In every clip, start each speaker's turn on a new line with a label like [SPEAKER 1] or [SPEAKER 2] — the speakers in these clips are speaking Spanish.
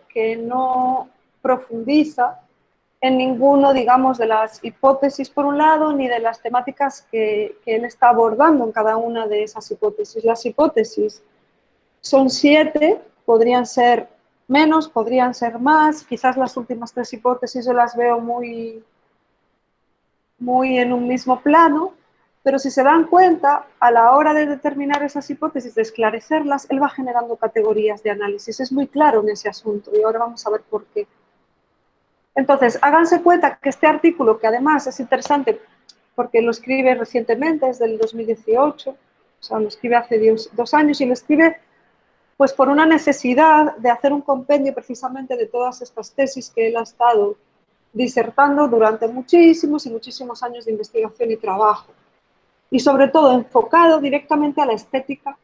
[SPEAKER 1] que no profundiza en ninguno, digamos, de las hipótesis por un lado, ni de las temáticas que él está abordando en cada una de esas hipótesis. Las hipótesis son 7, podrían ser menos, podrían ser más, quizás las últimas 3 hipótesis yo las veo muy en un mismo plano, pero si se dan cuenta, a la hora de determinar esas hipótesis, de esclarecerlas, él va generando categorías de análisis. Es muy claro en ese asunto y ahora vamos a ver por qué. Entonces, háganse cuenta que este artículo, que además es interesante porque lo escribe recientemente, es del 2018, o sea, lo escribe hace 2 años y lo escribe pues por una necesidad de hacer un compendio precisamente de todas estas tesis que él ha estado disertando durante muchísimos y muchísimos años de investigación y trabajo. Y sobre todo enfocado directamente a la estética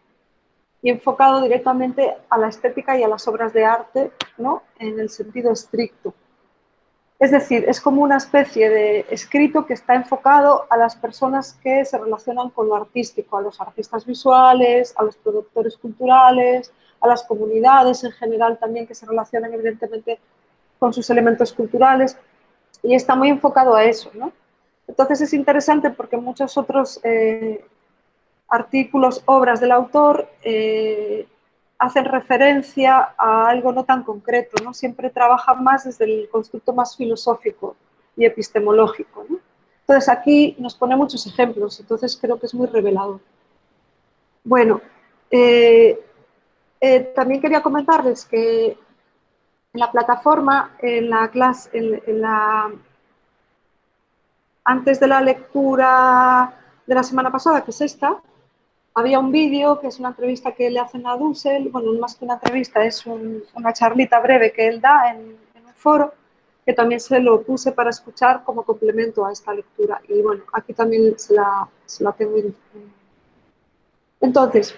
[SPEAKER 1] y enfocado directamente a la estética y a las obras de arte, ¿no? En el sentido estricto. Es decir, es como una especie de escrito que está enfocado a las personas que se relacionan con lo artístico, a los artistas visuales, a los productores culturales, a las comunidades en general también que se relacionan evidentemente con sus elementos culturales, y está muy enfocado a eso, ¿no? Entonces es interesante porque muchos otros artículos, obras del autor hacen referencia a algo no tan concreto, ¿no? Siempre trabaja más desde el constructo más filosófico y epistemológico, ¿no? Entonces aquí nos pone muchos ejemplos, entonces creo que es muy revelador. Bueno, también quería comentarles que en la plataforma, en la clase, antes de la lectura de la semana pasada, que es esta, había un vídeo que es una entrevista que le hacen a Dussel, bueno, más que una entrevista, es una charlita breve que él da en un foro, que también se lo puse para escuchar como complemento a esta lectura. Y bueno, aquí también se la tengo. Entonces,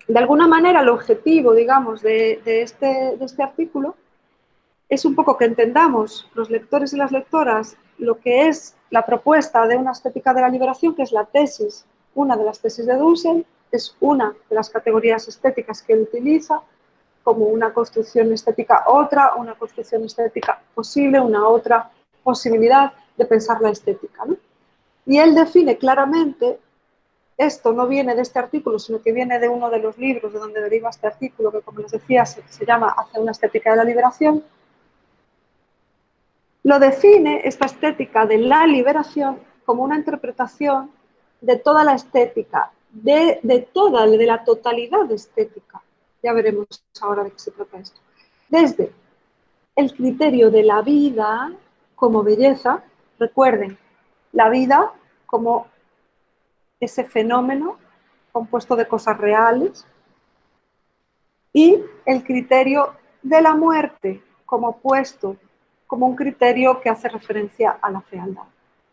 [SPEAKER 1] de alguna manera, el objetivo, digamos, de este artículo es un poco que entendamos los lectores y las lectoras lo que es la propuesta de una estética de la liberación, que es la tesis, una de las tesis de Dussel, es una de las categorías estéticas que él utiliza, como una construcción estética otra, una construcción estética posible, una otra posibilidad de pensar la estética, ¿no? Y él define claramente, esto no viene de este artículo, sino que viene de uno de los libros de donde deriva este artículo, que como les decía se llama Hacia una estética de la liberación. Lo define esta estética de la liberación como una interpretación de toda la estética, de la totalidad estética. Ya veremos ahora de qué se trata esto. Desde el criterio de la vida como belleza, recuerden, la vida como ese fenómeno compuesto de cosas reales, y el criterio de la muerte como opuesto, como un criterio que hace referencia a la fealdad.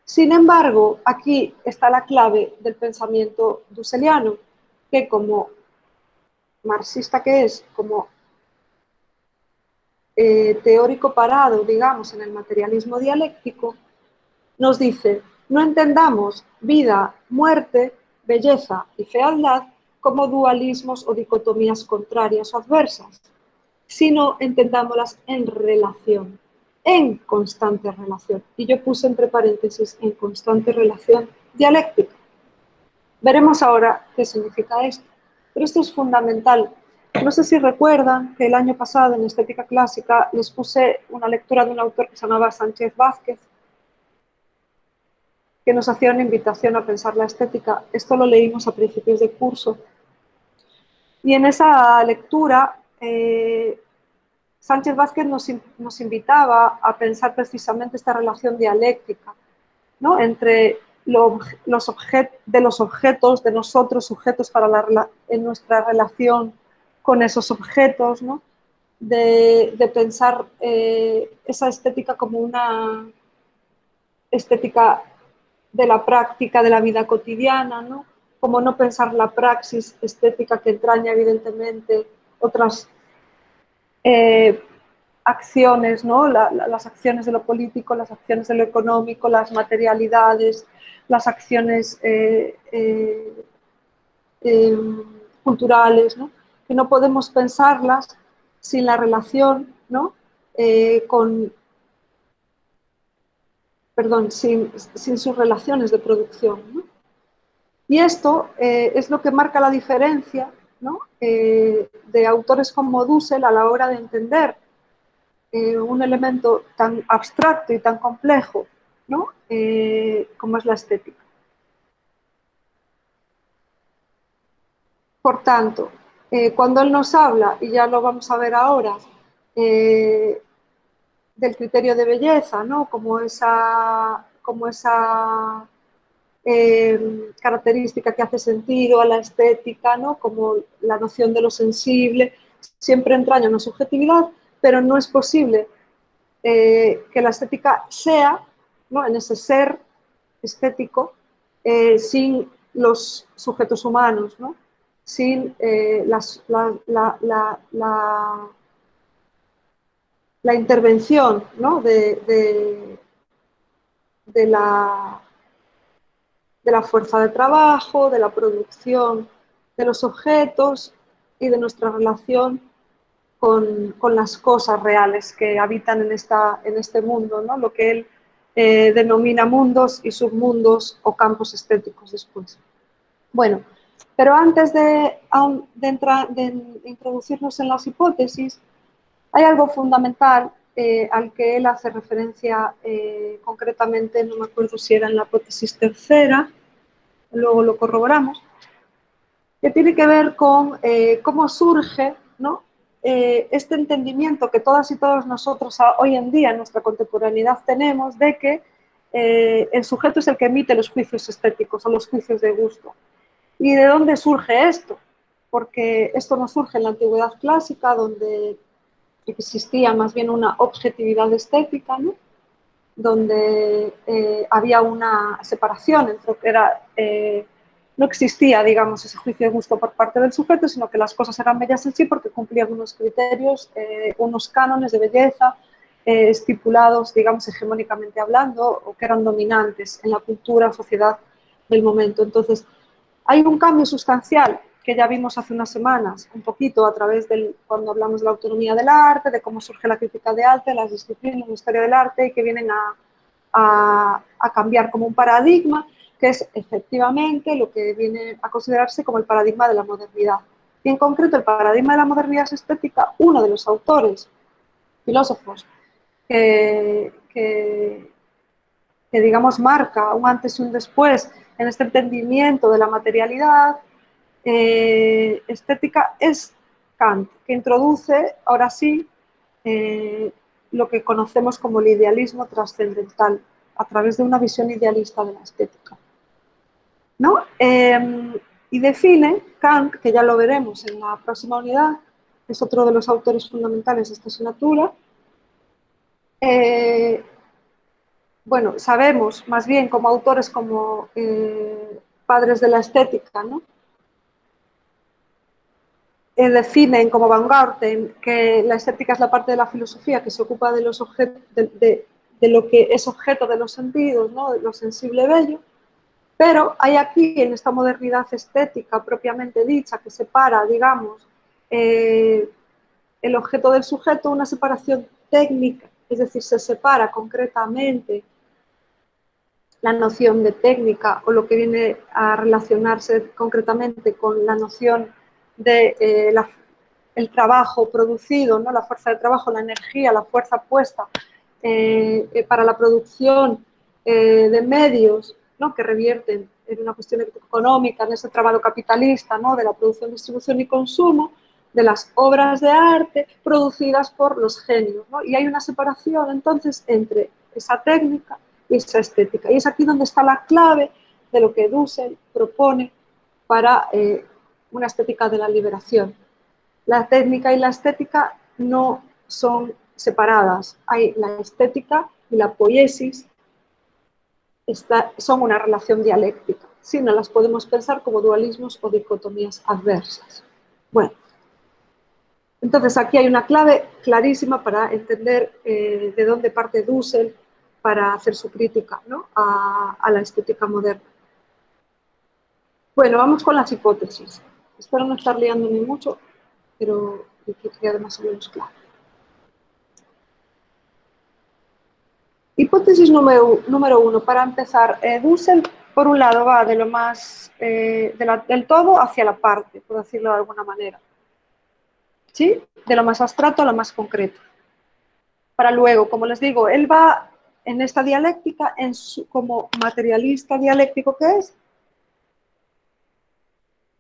[SPEAKER 1] Sin embargo, aquí está la clave del pensamiento dusseliano, que como marxista que es, como teórico parado, digamos, en el materialismo dialéctico, nos dice, no entendamos vida, muerte, belleza y fealdad como dualismos o dicotomías contrarias o adversas, sino entendámoslas en relación, en constante relación. Y yo puse entre paréntesis en constante relación dialéctica. Veremos ahora qué significa esto. Pero esto es fundamental. No sé si recuerdan que el año pasado en Estética Clásica les puse una lectura de un autor que se llamaba Sánchez Vázquez, que nos hacía una invitación a pensar la estética. Esto lo leímos a principios de curso. Y en esa lectura, Sánchez Vázquez nos invitaba a pensar precisamente esta relación dialéctica, ¿no? Entre los objetos, de nosotros, sujetos en nuestra relación con esos objetos, ¿no? De pensar esa estética como una estética de la práctica de la vida cotidiana, ¿no? Como no pensar la praxis estética que entraña evidentemente otras acciones, ¿no? Las acciones de lo político, las acciones de lo económico, las materialidades, las acciones culturales, ¿no? Que no podemos pensarlas sin la relación ¿no? Con, perdón, sin sus relaciones de producción, ¿no? Y esto es lo que marca la diferencia, ¿no? De autores como Dussel a la hora de entender un elemento tan abstracto y tan complejo, ¿no? Como es la estética. Por tanto, cuando él nos habla, y ya lo vamos a ver ahora, del criterio de belleza, ¿no? Como esa característica que hace sentido a la estética, ¿no? Como la noción de lo sensible, siempre entraña una subjetividad, pero no es posible que la estética sea, ¿no? En ese ser estético, sin los sujetos humanos, ¿no? Sin la intervención, ¿no? de la de la fuerza de trabajo, de la producción de los objetos y de nuestra relación con las cosas reales que habitan en este mundo, ¿no? Lo que él denomina mundos y submundos o campos estéticos después. Bueno, pero antes de introducirnos en las hipótesis, hay algo fundamental al que él hace referencia concretamente, no me acuerdo si era en la hipótesis tercera, luego lo corroboramos, que tiene que ver con cómo surge, ¿no? Este entendimiento que todas y todos nosotros hoy en día en nuestra contemporaneidad tenemos de que el sujeto es el que emite los juicios estéticos o los juicios de gusto. ¿Y de dónde surge esto? Porque esto no surge en la antigüedad clásica, donde existía más bien una objetividad estética, ¿no? Donde había una separación entre lo que era, no existía, digamos, ese juicio de gusto por parte del sujeto, sino que las cosas eran bellas en sí porque cumplían unos criterios, unos cánones de belleza estipulados, digamos, hegemónicamente hablando, o que eran dominantes en la cultura o sociedad del momento. Entonces, hay un cambio sustancial que ya vimos hace unas semanas, un poquito a través del, cuando hablamos de la autonomía del arte, de cómo surge la crítica de arte, las disciplinas, la historia del arte, y que vienen a cambiar como un paradigma, que es efectivamente lo que viene a considerarse como el paradigma de la modernidad. Y en concreto, el paradigma de la modernidad estética, uno de los autores, filósofos, que digamos marca un antes y un después en este entendimiento de la materialidad estética es Kant, que introduce, ahora sí, lo que conocemos como el idealismo trascendental, a través de una visión idealista de la estética, ¿no? Y define Kant, que ya lo veremos en la próxima unidad, es otro de los autores fundamentales de esta asignatura. Bueno, sabemos más bien como autores como padres de la estética, ¿no? Definen como Van Garten que la estética es la parte de la filosofía que se ocupa de los objetos, de lo que es objeto de los sentidos, ¿no? De lo sensible bello, pero hay aquí en esta modernidad estética propiamente dicha que separa, digamos, el objeto del sujeto, una separación técnica, es decir, se separa concretamente la noción de técnica o lo que viene a relacionarse concretamente con la noción de el trabajo producido, ¿no? La fuerza de trabajo, la energía, la fuerza puesta para la producción de medios, ¿no? Que revierten en una cuestión económica, en ese trabajo capitalista, ¿no? De la producción, distribución y consumo, de las obras de arte producidas por los genios, ¿no? Y hay una separación entonces entre esa técnica y esa estética. Y es aquí donde está la clave de lo que Dussel propone para una estética de la liberación. La técnica y la estética no son separadas. Hay la estética y la poiesis son una relación dialéctica. Si no las podemos pensar como dualismos o dicotomías adversas. Bueno, entonces aquí hay una clave clarísima para entender de dónde parte Dussel para hacer su crítica, ¿no? a la estética moderna. Bueno, vamos con las hipótesis. Espero no estar liándome mucho, pero que quede más o menos claro. Hipótesis número uno, para empezar, Dussel, por un lado, va de lo más del todo hacia la parte, por decirlo de alguna manera. ¿Sí? De lo más abstracto a lo más concreto. Para luego, como les digo, él va en esta dialéctica, como materialista dialéctico que es,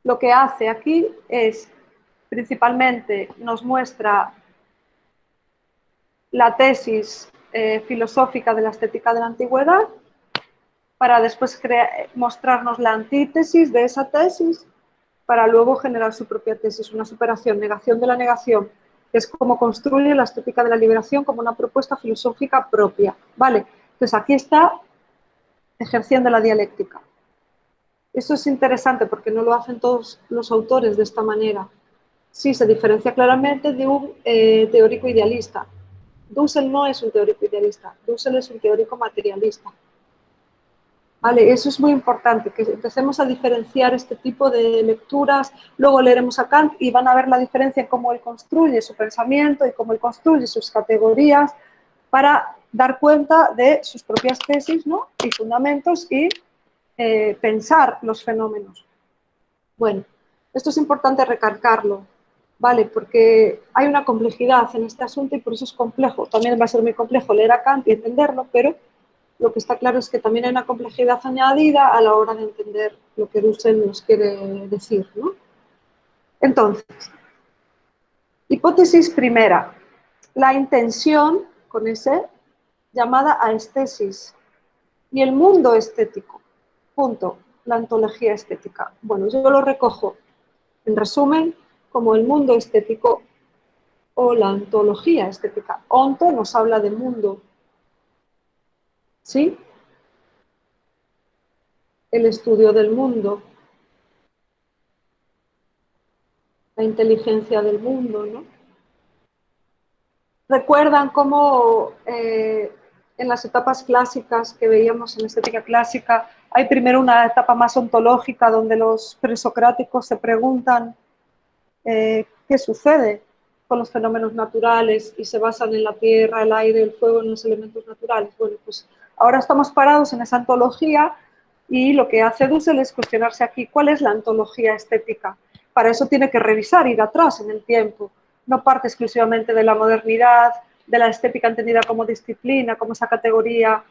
[SPEAKER 1] lo que hace aquí es, principalmente, nos muestra la tesis filosófica de la estética de la antigüedad, para después mostrarnos la antítesis de esa tesis, para luego generar su propia tesis, una superación, negación de la negación, que es como construye la estética de la liberación como una propuesta filosófica propia. ¿Vale? Entonces aquí está ejerciendo la dialéctica. Esto es interesante porque no lo hacen todos los autores de esta manera. Sí, se diferencia claramente de un teórico idealista. Dussel no es un teórico idealista, Dussel es un teórico materialista. Vale, eso es muy importante, que empecemos a diferenciar este tipo de lecturas. Luego leeremos a Kant y van a ver la diferencia en cómo él construye su pensamiento y cómo él construye sus categorías para dar cuenta de sus propias tesis, ¿no? Y fundamentos y pensar los fenómenos. Bueno, esto es importante recalcarlo, ¿vale? Porque hay una complejidad en este asunto y por eso es complejo. También va a ser muy complejo leer a Kant y entenderlo, pero lo que está claro es que también hay una complejidad añadida a la hora de entender lo que Dussel nos quiere decir, ¿no? Entonces, hipótesis primera, la intención, con ese, llamada aestesis, y el mundo estético, punto, la ontología estética. Bueno, yo lo recojo, en resumen, como el mundo estético o la ontología estética. Onto nos habla de mundo, ¿sí? El estudio del mundo, la inteligencia del mundo, ¿no? Recuerdan cómo en las etapas clásicas que veíamos en estética clásica, hay primero una etapa más ontológica donde los presocráticos se preguntan qué sucede con los fenómenos naturales y se basan en la tierra, el aire, el fuego, en los elementos naturales. Bueno, pues ahora estamos parados en esa ontología y lo que hace Dussel es cuestionarse aquí cuál es la ontología estética. Para eso tiene que revisar, ir atrás en el tiempo. No parte exclusivamente de la modernidad, de la estética entendida como disciplina, como esa categoría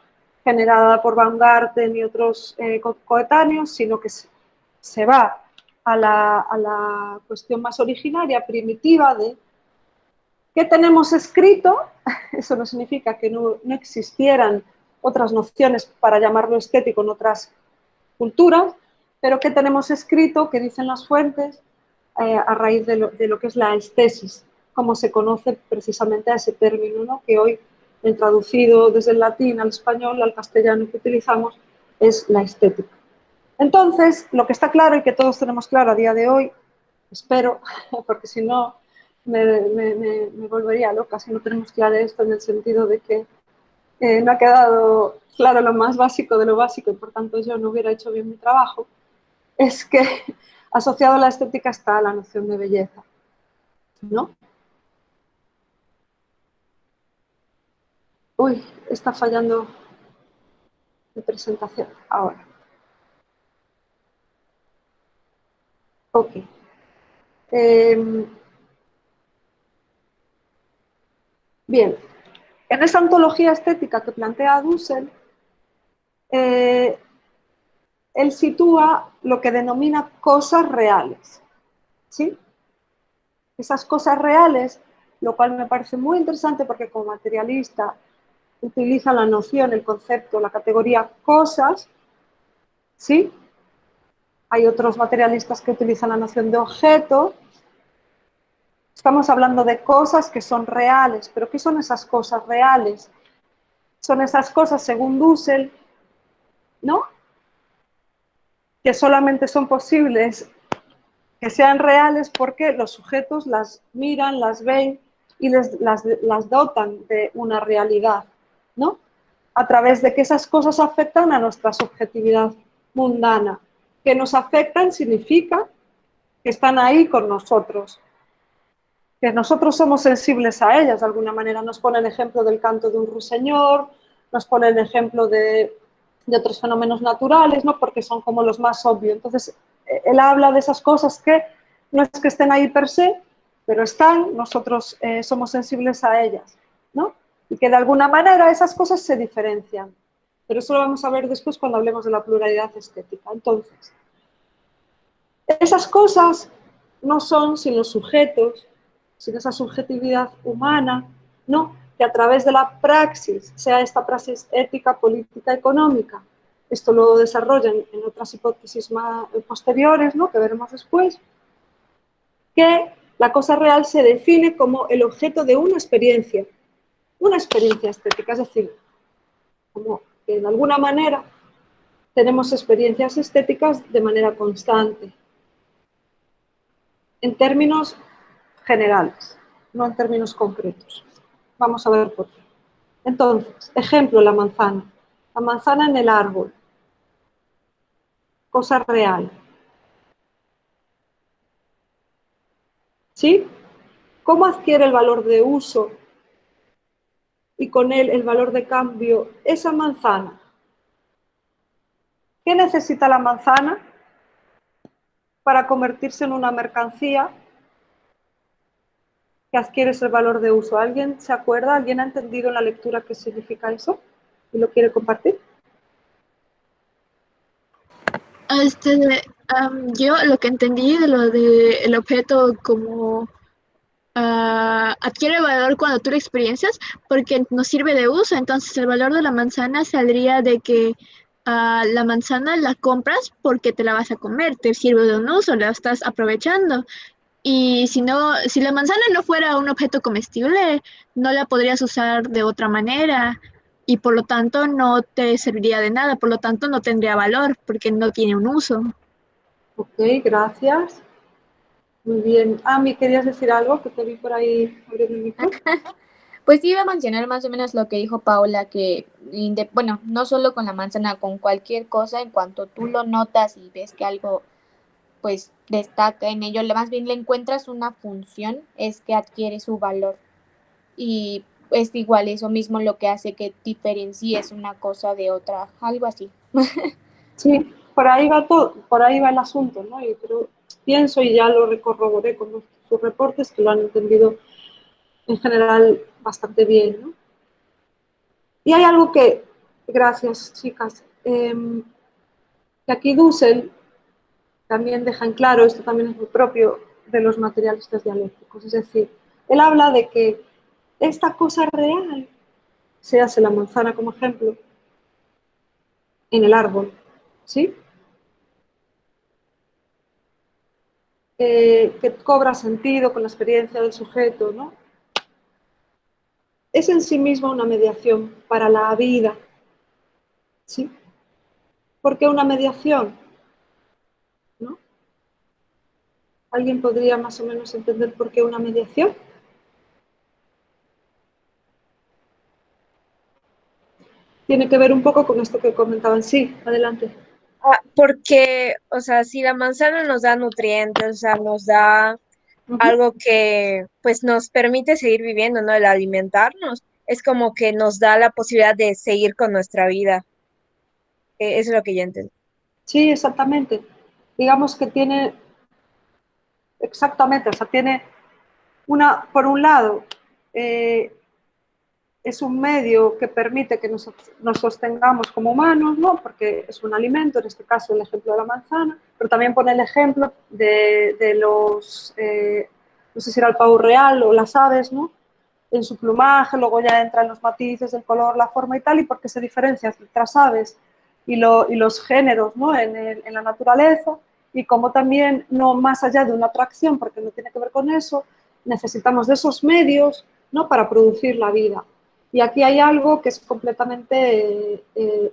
[SPEAKER 1] generada por Van Garten y otros coetáneos, sino que se va a la cuestión más originaria, primitiva, de qué tenemos escrito. Eso no significa que no existieran otras nociones para llamarlo estético en otras culturas, pero qué tenemos escrito, qué dicen las fuentes, a raíz de lo que es la estesis, como se conoce precisamente a ese término, ¿no? Que hoy, traducido desde el latín al español, al castellano que utilizamos, es la estética. Entonces, lo que está claro y que todos tenemos claro a día de hoy, espero, porque si no me volvería loca si no tenemos claro esto en el sentido de que no ha quedado claro lo más básico de lo básico y por tanto yo no hubiera hecho bien mi trabajo, es que asociado a la estética está la noción de belleza, ¿no? Uy, está fallando mi presentación ahora. Ok. Bien, en esa ontología estética que plantea Dussel, él sitúa lo que denomina cosas reales, ¿sí? Esas cosas reales, lo cual me parece muy interesante porque como materialista utiliza la noción, el concepto, la categoría cosas, ¿sí? Hay otros materialistas que utilizan la noción de objeto. Estamos hablando de cosas que son reales, pero ¿qué son esas cosas reales? Son esas cosas, según Dussel, ¿no? Que solamente son posibles que sean reales porque los sujetos las miran, las ven y las dotan de una realidad, ¿no? A través de que esas cosas afectan a nuestra subjetividad mundana. Que nos afectan significa que están ahí con nosotros, que nosotros somos sensibles a ellas de alguna manera. Nos pone el ejemplo del canto de un ruiseñor, nos pone el ejemplo de otros fenómenos naturales, ¿no? Porque son como los más obvios. Entonces, él habla de esas cosas que no es que estén ahí per se, pero están, nosotros somos sensibles a ellas, ¿no? Y que de alguna manera esas cosas se diferencian. Pero eso lo vamos a ver después cuando hablemos de la pluralidad estética. Entonces, esas cosas no son sin los sujetos, sin esa subjetividad humana, ¿no? Que a través de la praxis, sea esta praxis ética, política, económica, esto lo desarrollan en otras hipótesis más posteriores, ¿no? Que veremos después, que la cosa real se define como el objeto de una experiencia estética, es decir, como que de alguna manera tenemos experiencias estéticas de manera constante, en términos generales, no en términos concretos. Vamos a ver por qué. Entonces, ejemplo, la manzana. La manzana en el árbol. Cosa real. ¿Sí? ¿Cómo adquiere el valor de uso y con él el valor de cambio esa manzana? ¿Qué necesita la manzana para convertirse en una mercancía que adquiere ese valor de uso? ¿Alguien se acuerda? ¿Alguien ha entendido en la lectura qué significa eso y lo quiere compartir?
[SPEAKER 2] Yo lo que entendí de lo del objeto como adquiere valor cuando tú lo experiencias porque nos sirve de uso. Entonces el valor de la manzana saldría de que la manzana la compras porque te la vas a comer, te sirve de un uso, la estás aprovechando. Y si no, si la manzana no fuera un objeto comestible, no la podrías usar de otra manera y por lo tanto no te serviría de nada, por lo tanto no tendría valor porque no tiene un uso.
[SPEAKER 1] Ok, gracias. Muy bien. ¿Me querías decir algo? Que te vi por ahí abriendo el micro.
[SPEAKER 3] Pues iba a mencionar más o menos lo que dijo Paula, que, bueno, no solo con la manzana, con cualquier cosa, en cuanto tú lo notas y ves que algo, pues, destaca en ello, más bien le encuentras una función, es que adquiere su valor. Y es igual eso mismo lo que hace que diferencies una cosa de otra, algo así.
[SPEAKER 1] Sí, por ahí va todo, por ahí va el asunto, ¿no? Pero pienso y ya lo corroboré con sus reportes que lo han entendido en general bastante bien, ¿no? Y hay algo que, gracias chicas, que aquí Dussel también deja en claro, esto también es muy propio de los materialistas dialécticos, es decir, él habla de que esta cosa real, se hace la manzana como ejemplo, en el árbol, ¿sí? Que cobra sentido con la experiencia del sujeto, ¿no? Es en sí misma una mediación para la vida, ¿sí? ¿Por qué una mediación? ¿No? ¿Alguien podría más o menos entender por qué una mediación? Tiene que ver un poco con esto que comentaban. Sí, adelante.
[SPEAKER 4] Porque, o sea, si la manzana nos da nutrientes, o sea, nos da
[SPEAKER 1] Uh-huh.
[SPEAKER 4] algo que pues nos permite seguir viviendo, ¿no? El alimentarnos, es como que nos da la posibilidad de seguir con nuestra vida. Eso es lo que yo entiendo.
[SPEAKER 1] Sí, exactamente. Digamos que tiene, exactamente, o sea, tiene una, por un lado, eh, es un medio que permite que nos sostengamos como humanos, ¿no? Porque es un alimento, en este caso el ejemplo de la manzana, pero también pone el ejemplo de los, no sé si era el pavo real o las aves, ¿no? En su plumaje, luego ya entran los matices, el color, la forma y tal, y porque se diferencian otras aves y los géneros, ¿no? En la naturaleza, y como también no más allá de una atracción, porque no tiene que ver con eso, necesitamos de esos medios, ¿no? Para producir la vida. Y aquí hay algo que es completamente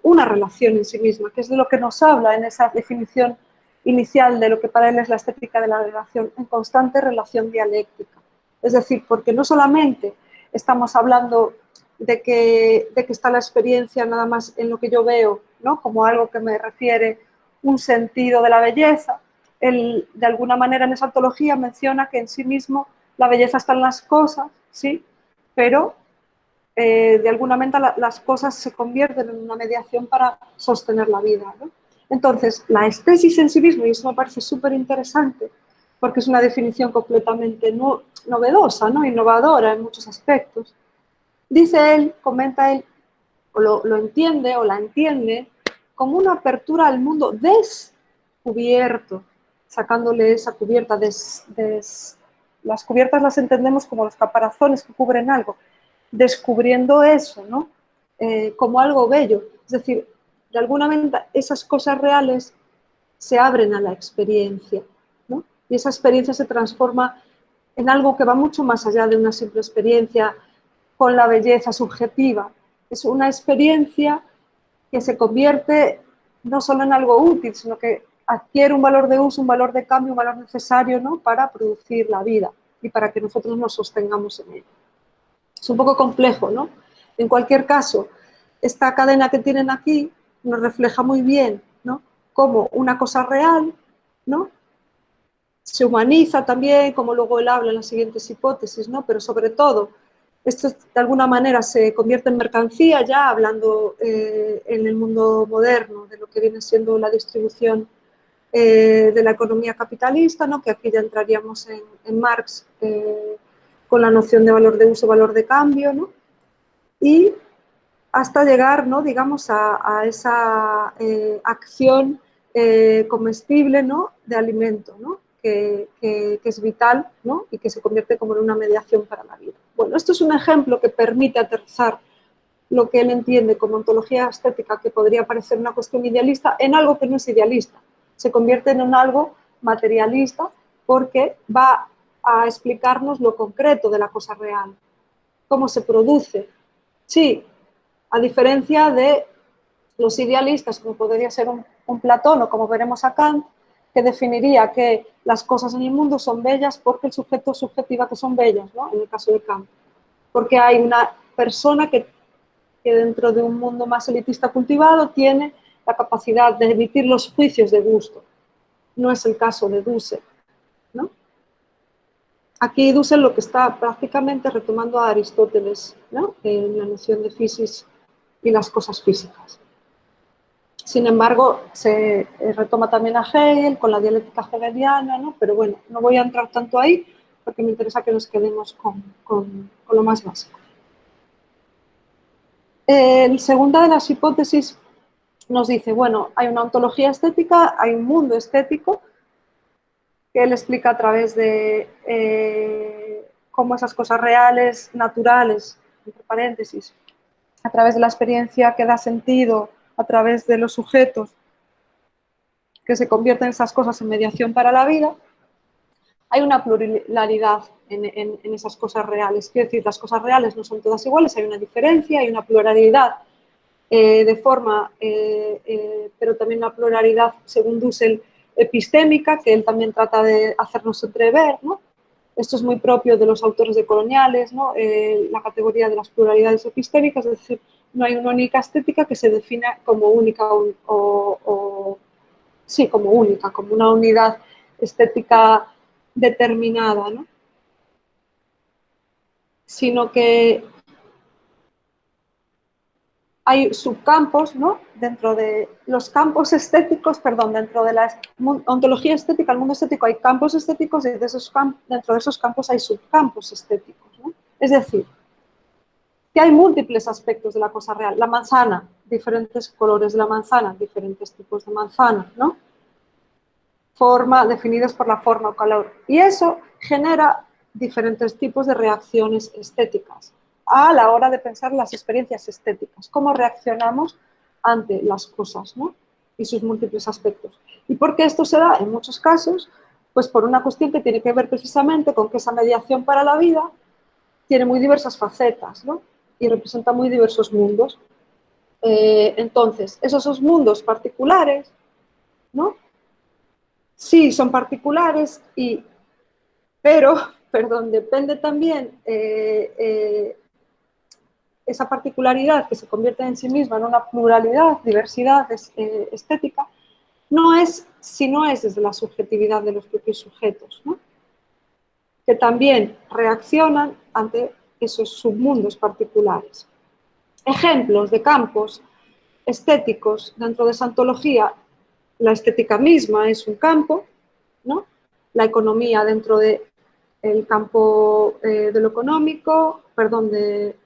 [SPEAKER 1] una relación en sí misma, que es de lo que nos habla en esa definición inicial de lo que para él es la estética de la relación, en constante relación dialéctica. Es decir, porque no solamente estamos hablando de que está la experiencia nada más en lo que yo veo, ¿no? Como algo que me refiere un sentido de la belleza. Él, de alguna manera, en esa antología menciona que en sí mismo la belleza está en las cosas, ¿sí? Pero de alguna manera las cosas se convierten en una mediación para sostener la vida, ¿no? Entonces, la estesis en sí mismo, y eso me parece súper interesante, porque es una definición completamente novedosa, ¿no? Innovadora en muchos aspectos. Dice él, comenta él, o lo entiende o la entiende como una apertura al mundo descubierto, sacándole esa cubierta. Las cubiertas las entendemos como los caparazones que cubren algo, descubriendo eso, ¿no? Como algo bello. Es decir, de alguna manera esas cosas reales se abren a la experiencia, ¿no? Y esa experiencia se transforma en algo que va mucho más allá de una simple experiencia con la belleza subjetiva. Es una experiencia que se convierte no solo en algo útil, sino que adquiere un valor de uso, un valor de cambio, un valor necesario, ¿no? Para producir la vida y para que nosotros nos sostengamos en ella. Es un poco complejo, ¿no? En cualquier caso, esta cadena que tienen aquí nos refleja muy bien, ¿no? Cómo una cosa real, ¿no? Se humaniza también, como luego él habla en las siguientes hipótesis, ¿no? Pero sobre todo, esto de alguna manera se convierte en mercancía, ya hablando en el mundo moderno, de lo que viene siendo la distribución de la economía capitalista, ¿no? Que aquí ya entraríamos en Marx con la noción de valor de uso, valor de cambio, ¿no? Y hasta llegar, ¿no? Digamos, a esa acción comestible, ¿no? De alimento, ¿no? Que es vital, ¿no? Y que se convierte como en una mediación para la vida. Bueno, esto es un ejemplo que permite aterrizar lo que él entiende como ontología estética, que podría parecer una cuestión idealista, en algo que no es idealista. Se convierte en un algo materialista porque va a explicarnos lo concreto de la cosa real, cómo se produce. Sí, a diferencia de los idealistas, como podría ser un Platón o como veremos a Kant, que definiría que las cosas en el mundo son bellas porque el sujeto subjetiva que son bellas, ¿no? En el caso de Kant. Porque hay una persona que dentro de un mundo más elitista cultivado tiene la capacidad de emitir los juicios de gusto. No es el caso de Dussel, ¿no? Aquí Dussel lo que está prácticamente retomando a Aristóteles, ¿no? En la noción de physis y las cosas físicas. Sin embargo, se retoma también a Hegel con la dialéctica hegeliana, ¿no? Pero bueno, no voy a entrar tanto ahí porque me interesa que nos quedemos con lo más básico. La segunda de las hipótesis nos dice, bueno, hay una ontología estética, hay un mundo estético que él explica a través de cómo esas cosas reales, naturales, entre paréntesis, a través de la experiencia que da sentido, a través de los sujetos que se convierten esas cosas en mediación para la vida, hay una pluralidad en esas cosas reales. Quiero decir, las cosas reales no son todas iguales, hay una diferencia, hay una pluralidad de forma, pero también una pluralidad, según Dussel, epistémica, que él también trata de hacernos entrever, ¿no? Esto es muy propio de los autores decoloniales, ¿no? La categoría de las pluralidades epistémicas, es decir, no hay una única estética que se defina como única sí, como única, como una unidad estética determinada, ¿no? Sino que hay subcampos, ¿no? Dentro de los campos estéticos, perdón, dentro de la ontología estética, el mundo estético, hay campos estéticos y dentro de esos campos hay subcampos estéticos, ¿no? Es decir, que hay múltiples aspectos de la cosa real. La manzana, diferentes colores de la manzana, diferentes tipos de manzana, ¿no? Forma, definidos por la forma o color. Y eso genera diferentes tipos de reacciones estéticas a la hora de pensar las experiencias estéticas, cómo reaccionamos ante las cosas, ¿no? Y sus múltiples aspectos. ¿Y por qué esto se da? En muchos casos, pues por una cuestión que tiene que ver precisamente con que esa mediación para la vida tiene muy diversas facetas, ¿no? Y representa muy diversos mundos. Entonces, esos mundos particulares, ¿no? Sí, son particulares, pero, perdón, depende también esa particularidad que se convierte en sí misma en una pluralidad, diversidad estética, no es si no es desde la subjetividad de los propios sujetos, ¿no? Que también reaccionan ante esos submundos particulares. Ejemplos de campos estéticos dentro de esa ontología: la estética misma es un campo, ¿no? La economía dentro del campo de lo económico, perdón, de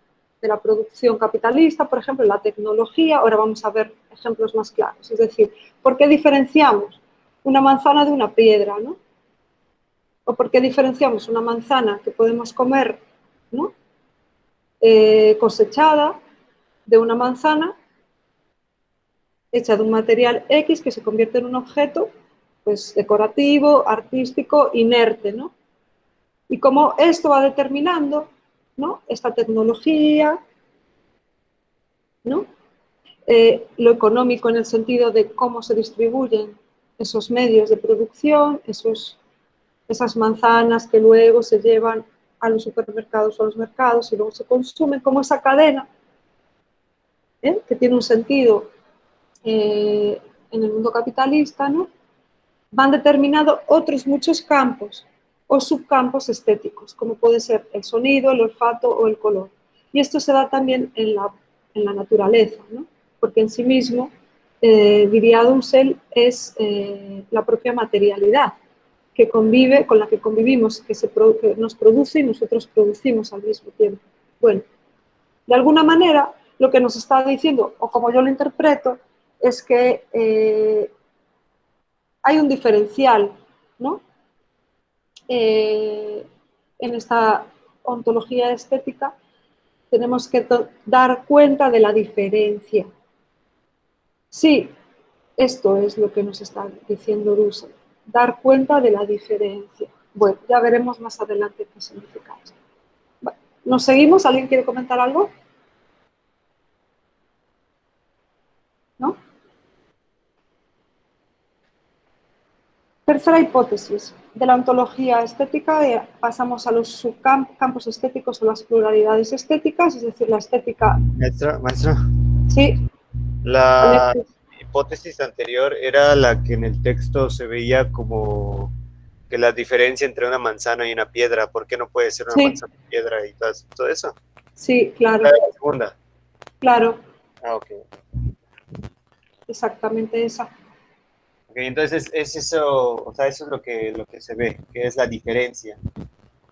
[SPEAKER 1] la producción capitalista, por ejemplo, la tecnología. Ahora vamos a ver ejemplos más claros. Es decir, ¿por qué diferenciamos una manzana de una piedra, ¿no? ¿O por qué diferenciamos una manzana que podemos comer, ¿no? Cosechada, de una manzana hecha de un material X que se convierte en un objeto, pues, decorativo, artístico, inerte, ¿no? Y cómo esto va determinando, ¿no?, esta tecnología, ¿no? Lo económico en el sentido de cómo se distribuyen esos medios de producción, esas manzanas que luego se llevan a los supermercados o a los mercados y luego se consumen, como esa cadena, que tiene un sentido en el mundo capitalista, ¿no?, van determinados otros muchos campos o subcampos estéticos, como puede ser el sonido, el olfato o el color. Y esto se da también en la naturaleza, ¿no?, porque en sí mismo, diría Dussel, es la propia materialidad que convive, con la que convivimos, que nos produce y nosotros producimos al mismo tiempo. Bueno, de alguna manera, lo que nos está diciendo, o como yo lo interpreto, es que hay un diferencial, ¿no?, en esta ontología estética. Tenemos que dar cuenta de la diferencia. Sí, esto es lo que nos está diciendo Dussel, dar cuenta de la diferencia. Bueno, ya veremos más adelante qué significa esto. Bueno, ¿nos seguimos? ¿Alguien quiere comentar algo? ¿No? Tercera hipótesis. De la ontología estética pasamos a los subcampos estéticos o las pluralidades estéticas, es decir, la estética...
[SPEAKER 5] Maestra.
[SPEAKER 1] Sí.
[SPEAKER 5] La hipótesis anterior era la que en el texto se veía como que la diferencia entre una manzana y una piedra. ¿Por qué no puede ser una manzana y piedra y todo eso?
[SPEAKER 1] Sí, claro.
[SPEAKER 5] La segunda.
[SPEAKER 1] Claro.
[SPEAKER 5] Ah, ok.
[SPEAKER 1] Exactamente esa.
[SPEAKER 5] Okay, entonces es eso, o sea, eso es lo que se ve, que es la diferencia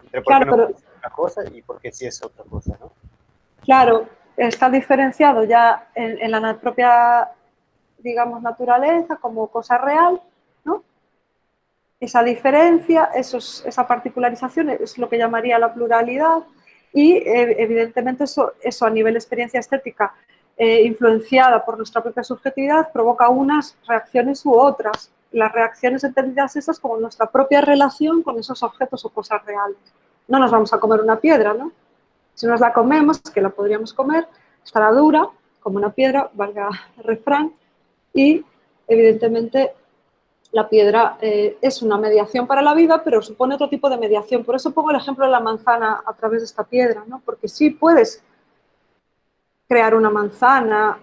[SPEAKER 5] entre por qué no es una cosa y por qué sí es otra cosa, ¿no?
[SPEAKER 1] Claro, está diferenciado ya en la propia, digamos, naturaleza como cosa real, ¿no? Esa diferencia, esa particularización es lo que llamaría la pluralidad y evidentemente eso a nivel de experiencia estética influenciada por nuestra propia subjetividad provoca unas reacciones u otras. Las reacciones entendidas esas como nuestra propia relación con esos objetos o cosas reales. No nos vamos a comer una piedra, ¿no? Si nos la comemos, que la podríamos comer, estará dura, como una piedra, valga el refrán, y evidentemente la piedra es una mediación para la vida, pero supone otro tipo de mediación. Por eso pongo el ejemplo de la manzana a través de esta piedra, ¿no? Porque sí puedes crear una manzana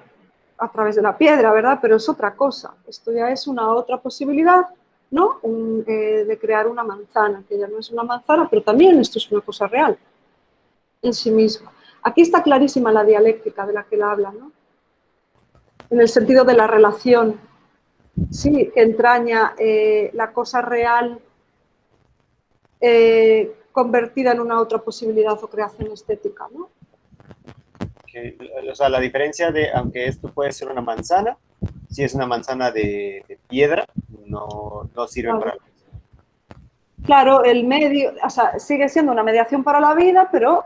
[SPEAKER 1] a través de la piedra, ¿verdad? Pero es otra cosa. Esto ya es una otra posibilidad, ¿no? De crear una manzana, que ya no es una manzana, pero también esto es una cosa real en sí misma. Aquí está clarísima la dialéctica de la que él habla, ¿no? En el sentido de la relación, sí, que entraña la cosa real convertida en una otra posibilidad o creación estética, ¿no?
[SPEAKER 5] O sea, la diferencia de, aunque esto puede ser una manzana, si es una manzana de piedra, no sirve
[SPEAKER 1] claro.
[SPEAKER 5] para la vida.
[SPEAKER 1] Claro, el medio, o sea, sigue siendo una mediación para la vida, pero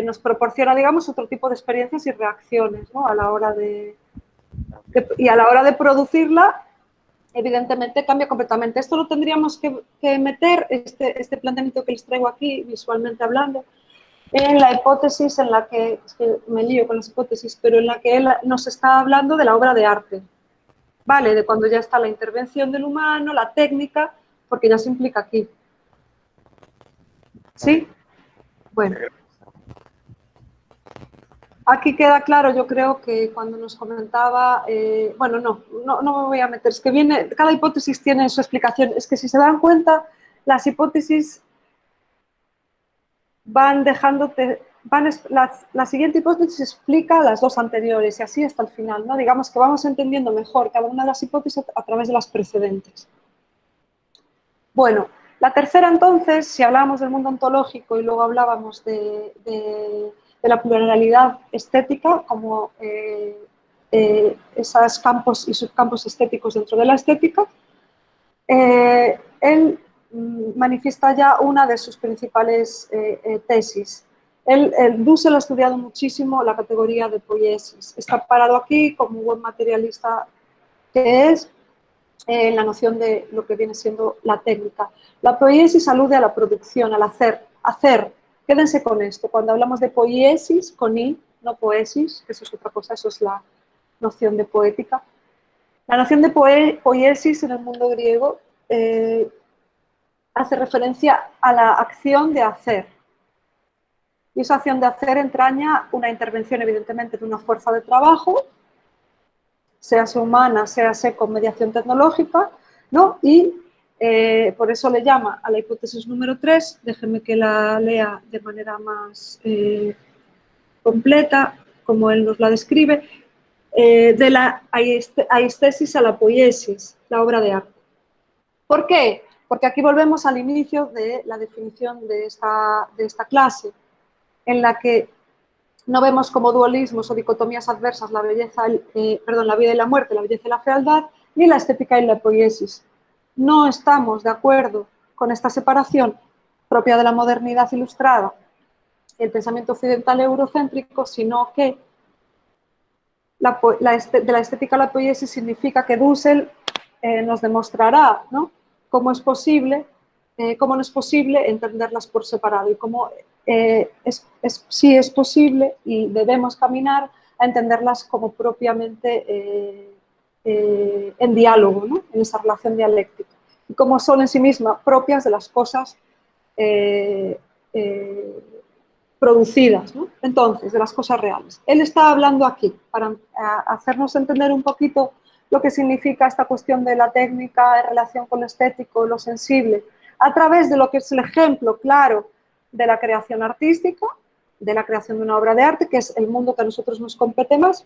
[SPEAKER 1] nos proporciona, digamos, otro tipo de experiencias y reacciones, ¿no? A la hora y a la hora de producirla, evidentemente cambia completamente. Esto lo tendríamos que meter, este planteamiento que les traigo aquí, visualmente hablando, en la hipótesis en la que, es que me lío con las hipótesis, pero en la que él nos está hablando de la obra de arte, ¿vale? De cuando ya está la intervención del humano, la técnica, porque ya se implica aquí. ¿Sí? Bueno. Aquí queda claro, yo creo que cuando nos comentaba, bueno, no me voy a meter, es que cada hipótesis tiene su explicación, es que si se dan cuenta, las hipótesis van dejándote la siguiente hipótesis explica las dos anteriores y así hasta el final, ¿no? Digamos que vamos entendiendo mejor cada una de las hipótesis a través de las precedentes. Bueno, la tercera entonces, si hablábamos del mundo ontológico y luego hablábamos de la pluralidad estética como esos campos y subcampos estéticos dentro de la estética, él manifiesta ya una de sus principales tesis. Dussel ha estudiado muchísimo la categoría de poiesis. Está parado aquí como un buen materialista que es en la noción de lo que viene siendo la técnica. La poiesis alude a la producción, al hacer. Hacer. Quédense con esto. Cuando hablamos de poiesis, con i, no poesis, que eso es otra cosa, eso es la noción de poética. La noción de poiesis en el mundo griego hace referencia a la acción de hacer. Y esa acción de hacer entraña una intervención, evidentemente, de una fuerza de trabajo, sea humana, sea con mediación tecnológica, ¿no? Y por eso le llama a la hipótesis número 3, déjenme que la lea de manera más completa, como él nos la describe, de la aiestesis a la poiesis, la obra de arte. ¿Por qué? Porque aquí volvemos al inicio de la definición de esta clase, en la que no vemos como dualismos o dicotomías adversas la vida y la muerte, la belleza y la fealdad, ni la estética y la poiesis. No estamos de acuerdo con esta separación propia de la modernidad ilustrada, el pensamiento occidental eurocéntrico, sino que de la estética a la poiesis significa que Dussel nos demostrará, ¿no?, cómo no es posible entenderlas por separado y cómo sí es posible y debemos caminar a entenderlas como propiamente en diálogo, ¿no?, en esa relación dialéctica, y cómo son en sí mismas propias de las cosas producidas, ¿no? Entonces, de las cosas reales. Él está hablando aquí para hacernos entender un poquito lo que significa esta cuestión de la técnica en relación con lo estético, lo sensible, a través de lo que es el ejemplo claro de la creación artística, de la creación de una obra de arte, que es el mundo que a nosotros nos compete más.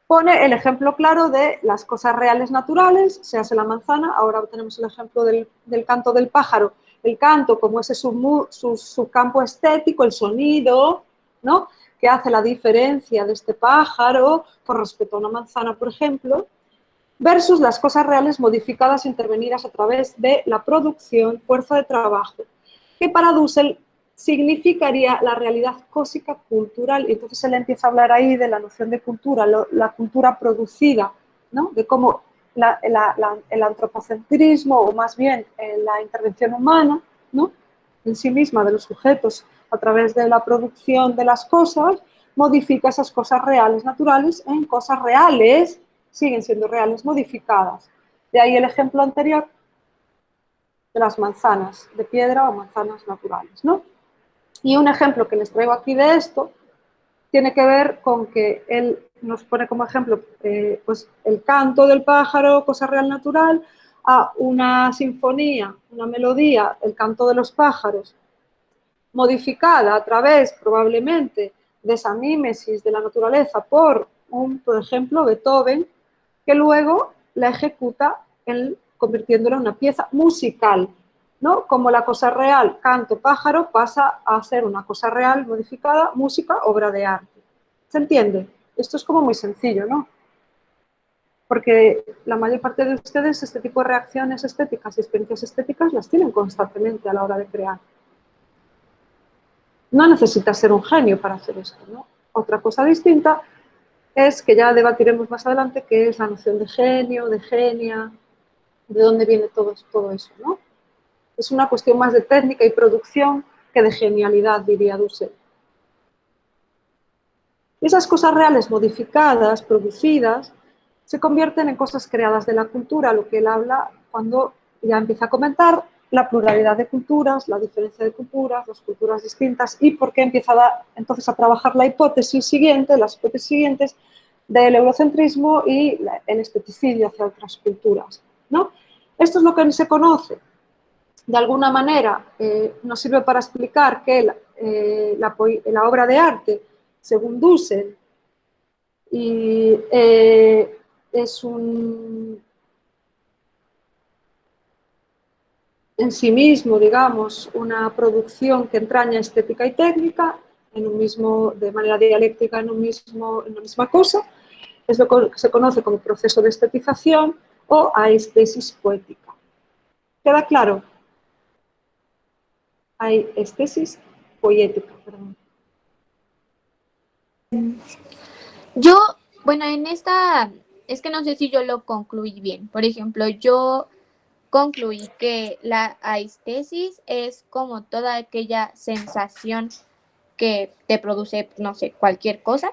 [SPEAKER 1] Pone el ejemplo claro de las cosas reales naturales, se hace la manzana, ahora tenemos el ejemplo del canto del pájaro, el canto como ese subcampo estético, el sonido, ¿no?, que hace la diferencia de este pájaro con respecto a una manzana, por ejemplo, versus las cosas reales modificadas e intervenidas a través de la producción, fuerza de trabajo, que para Dussel significaría la realidad cósica cultural. Y entonces él empieza a hablar ahí de la noción de cultura, la cultura producida, ¿no?, de cómo el antropocentrismo, o más bien la intervención humana, ¿no?, en sí misma de los sujetos a través de la producción de las cosas, modifica esas cosas reales, naturales, en cosas reales, siguen siendo reales, modificadas. De ahí el ejemplo anterior de las manzanas de piedra o manzanas naturales, ¿no? Y un ejemplo que les traigo aquí de esto tiene que ver con que él nos pone como ejemplo pues el canto del pájaro, cosa real natural, a una sinfonía, una melodía, el canto de los pájaros, modificada a través probablemente de esa mímesis de la naturaleza por ejemplo, Beethoven, que luego la ejecuta convirtiéndola en una pieza musical, ¿no? Como la cosa real, canto, pájaro, pasa a ser una cosa real modificada, música, obra de arte. ¿Se entiende? Esto es como muy sencillo, ¿no? Porque la mayor parte de ustedes este tipo de reacciones estéticas y experiencias estéticas las tienen constantemente a la hora de crear. No necesitas ser un genio para hacer esto, ¿no? Otra cosa distinta es que ya debatiremos más adelante, que es la noción de genio, de genia, de dónde viene todo eso, ¿no? Es una cuestión más de técnica y producción que de genialidad, diría Dussel. Esas cosas reales modificadas, producidas, se convierten en cosas creadas de la cultura, lo que él habla cuando ya empieza a comentar la pluralidad de culturas, la diferencia de culturas, las culturas distintas, y por qué empieza entonces a trabajar la hipótesis siguiente, las hipótesis siguientes del eurocentrismo y el esteticismo hacia otras culturas, ¿no? Esto es lo que se conoce. De alguna manera nos sirve para explicar que la obra de arte, según Dussel, y es en sí mismo, digamos, una producción que entraña estética y técnica de manera dialéctica en una misma cosa, es lo que se conoce como proceso de estetización o aestesis poética. ¿Queda claro? Aestesis poética, perdón.
[SPEAKER 3] Yo, bueno, en esta, es que no sé si yo lo concluí bien. Por ejemplo, yo concluí que la aestesis es como toda aquella sensación que te produce, no sé, cualquier cosa,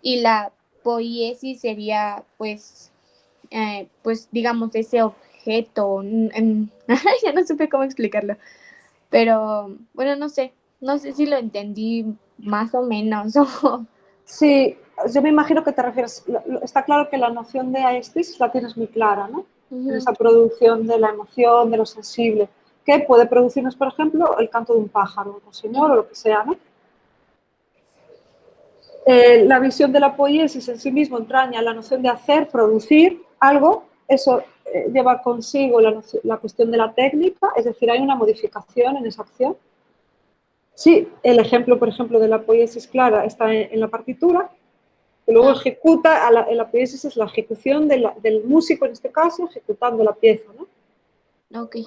[SPEAKER 3] y la poiesis sería, pues digamos, ese objeto, ya no supe cómo explicarlo, pero bueno, no sé si lo entendí más o menos.
[SPEAKER 1] Sí, yo me imagino que te refieres, está claro que la noción de aestesis la tienes muy clara, ¿no? En esa producción de la emoción, de lo sensible, que puede producirnos, por ejemplo, el canto de un pájaro, o señor, o lo que sea, ¿no? La visión de la poiesis en sí mismo entraña la noción de hacer, producir algo, eso lleva consigo la cuestión de la técnica, es decir, hay una modificación en esa acción. Sí, el ejemplo, por ejemplo, de la poiesis clara está en la partitura, que luego ejecuta, la poiesis es la ejecución del músico, en este caso, ejecutando la pieza, ¿no?
[SPEAKER 3] Ok.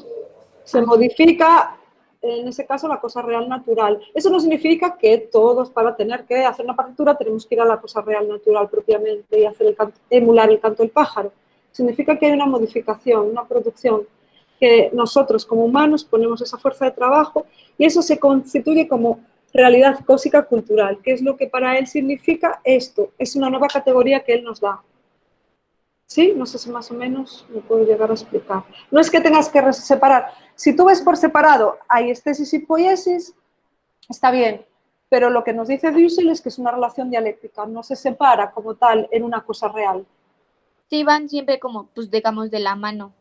[SPEAKER 1] Se modifica, en ese caso, la cosa real natural. Eso no significa que todos, para tener que hacer una partitura, tenemos que ir a la cosa real natural propiamente y hacer emular el canto del pájaro. Significa que hay una modificación, una producción, que nosotros como humanos ponemos esa fuerza de trabajo y eso se constituye como realidad cósmica cultural, que es lo que para él significa esto. Es una nueva categoría que él nos da. ¿Sí? No sé si más o menos me puedo llegar a explicar. No es que tengas que separar. Si tú ves por separado aiestesis y poiesis, está bien. Pero lo que nos dice Dussel es que es una relación dialéctica. No se separa como tal en una cosa real.
[SPEAKER 3] Sí, van siempre como, pues digamos, de la mano.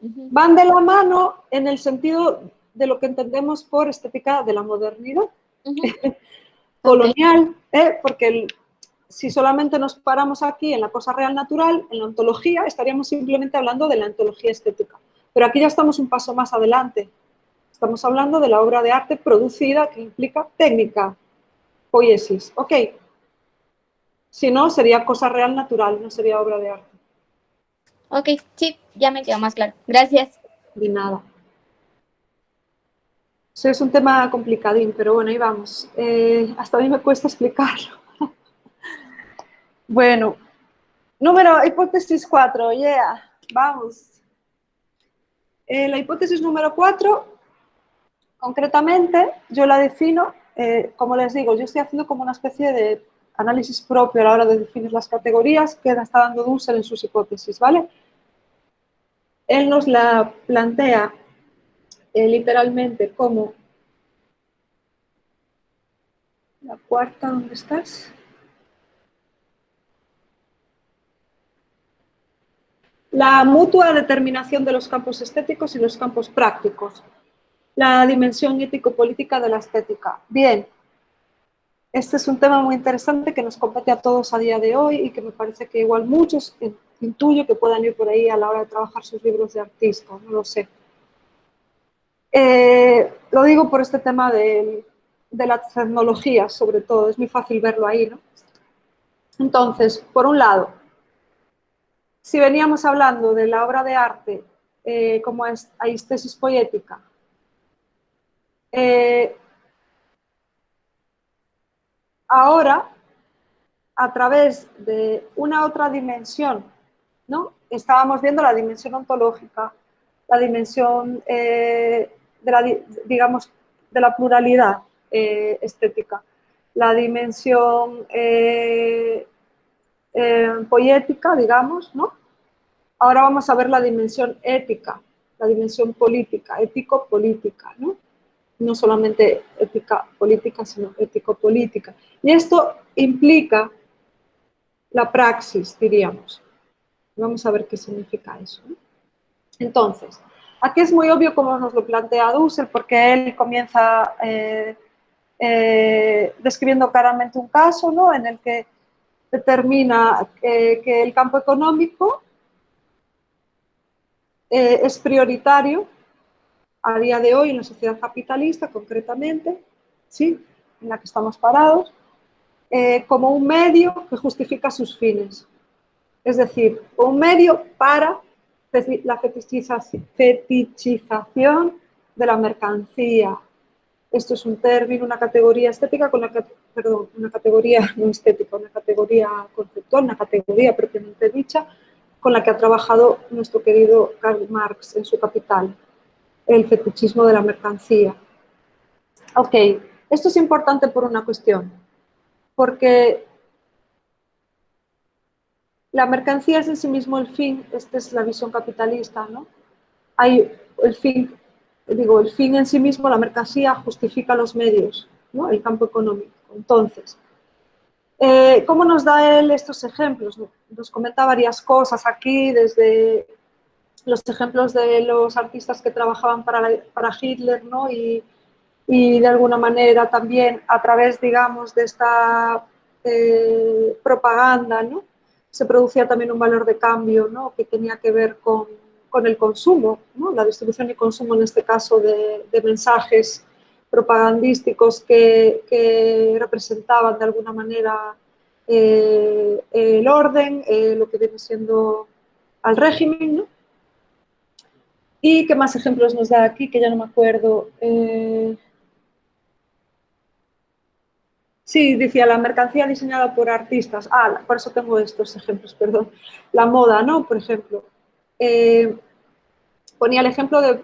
[SPEAKER 1] Van de la mano en el sentido de lo que entendemos por estética de la modernidad. Colonial, porque si solamente nos paramos aquí en la cosa real natural, en la ontología, estaríamos simplemente hablando de la ontología estética. Pero aquí ya estamos un paso más adelante. Estamos hablando de la obra de arte producida que implica técnica, poiesis. Ok. Si no, sería cosa real natural, no sería obra de arte.
[SPEAKER 3] Ok, sí, ya me quedó más claro. Gracias.
[SPEAKER 1] Ni nada. Eso es un tema complicadín, pero bueno, ahí vamos. Hasta a mí me cuesta explicarlo. Bueno, hipótesis 4, yeah, vamos. La hipótesis número 4, concretamente, yo la defino, como les digo, yo estoy haciendo como una especie de análisis propio a la hora de definir las categorías que está dando Dussel en sus hipótesis, ¿vale? Él nos la plantea literalmente como la cuarta, ¿dónde estás? La mutua determinación de los campos estéticos y los campos prácticos. La dimensión ético-política de la estética. Bien, este es un tema muy interesante que nos compete a todos a día de hoy y que me parece que igual muchos intuyo que puedan ir por ahí a la hora de trabajar sus libros de artista, no lo sé. Lo digo por este tema de la tecnología, sobre todo, es muy fácil verlo ahí, ¿no? Entonces, por un lado, si veníamos hablando de la obra de arte como aiestesis poética, ahora, a través de una otra dimensión, ¿no? Estábamos viendo la dimensión ontológica, la dimensión digamos, de la pluralidad estética, la dimensión poética, digamos, ¿no? Ahora vamos a ver la dimensión ética, la dimensión política, ético-política, ¿no? No solamente ética política, sino ético-política. Y esto implica la praxis, diríamos. Vamos a ver qué significa eso, ¿no? Entonces, aquí es muy obvio cómo nos lo plantea Dussel, porque él comienza describiendo claramente un caso, ¿no?, en el que determina que el campo económico es prioritario a día de hoy en la sociedad capitalista, concretamente, ¿sí?, en la que estamos parados, como un medio que justifica sus fines. Es decir, un medio para la fetichización de la mercancía. Esto es un término, una categoría estética con la que, perdón, una categoría no estética, una categoría conceptual, una categoría propiamente dicha, con la que ha trabajado nuestro querido Karl Marx en su Capital, el fetichismo de la mercancía. Ok, esto es importante por una cuestión, porque la mercancía es en sí mismo el fin, esta es la visión capitalista, ¿no? Hay el fin, digo, el fin en sí mismo, la mercancía justifica los medios, ¿no?, el campo económico. Entonces, ¿cómo nos da él estos ejemplos? Nos comenta varias cosas aquí, desde los ejemplos de los artistas que trabajaban para Hitler, ¿no?, y de alguna manera también a través, digamos, de esta propaganda, ¿no?, se producía también un valor de cambio, ¿no?, que tenía que ver con el consumo, ¿no?, la distribución y consumo, en este caso, de mensajes propagandísticos que representaban de alguna manera el orden, lo que viene siendo al régimen, ¿no? ¿Y qué más ejemplos nos da aquí? Que ya no me acuerdo. Sí, decía la mercancía diseñada por artistas. Ah, por eso tengo estos ejemplos, perdón. La moda, ¿no? Por ejemplo. Ponía el ejemplo de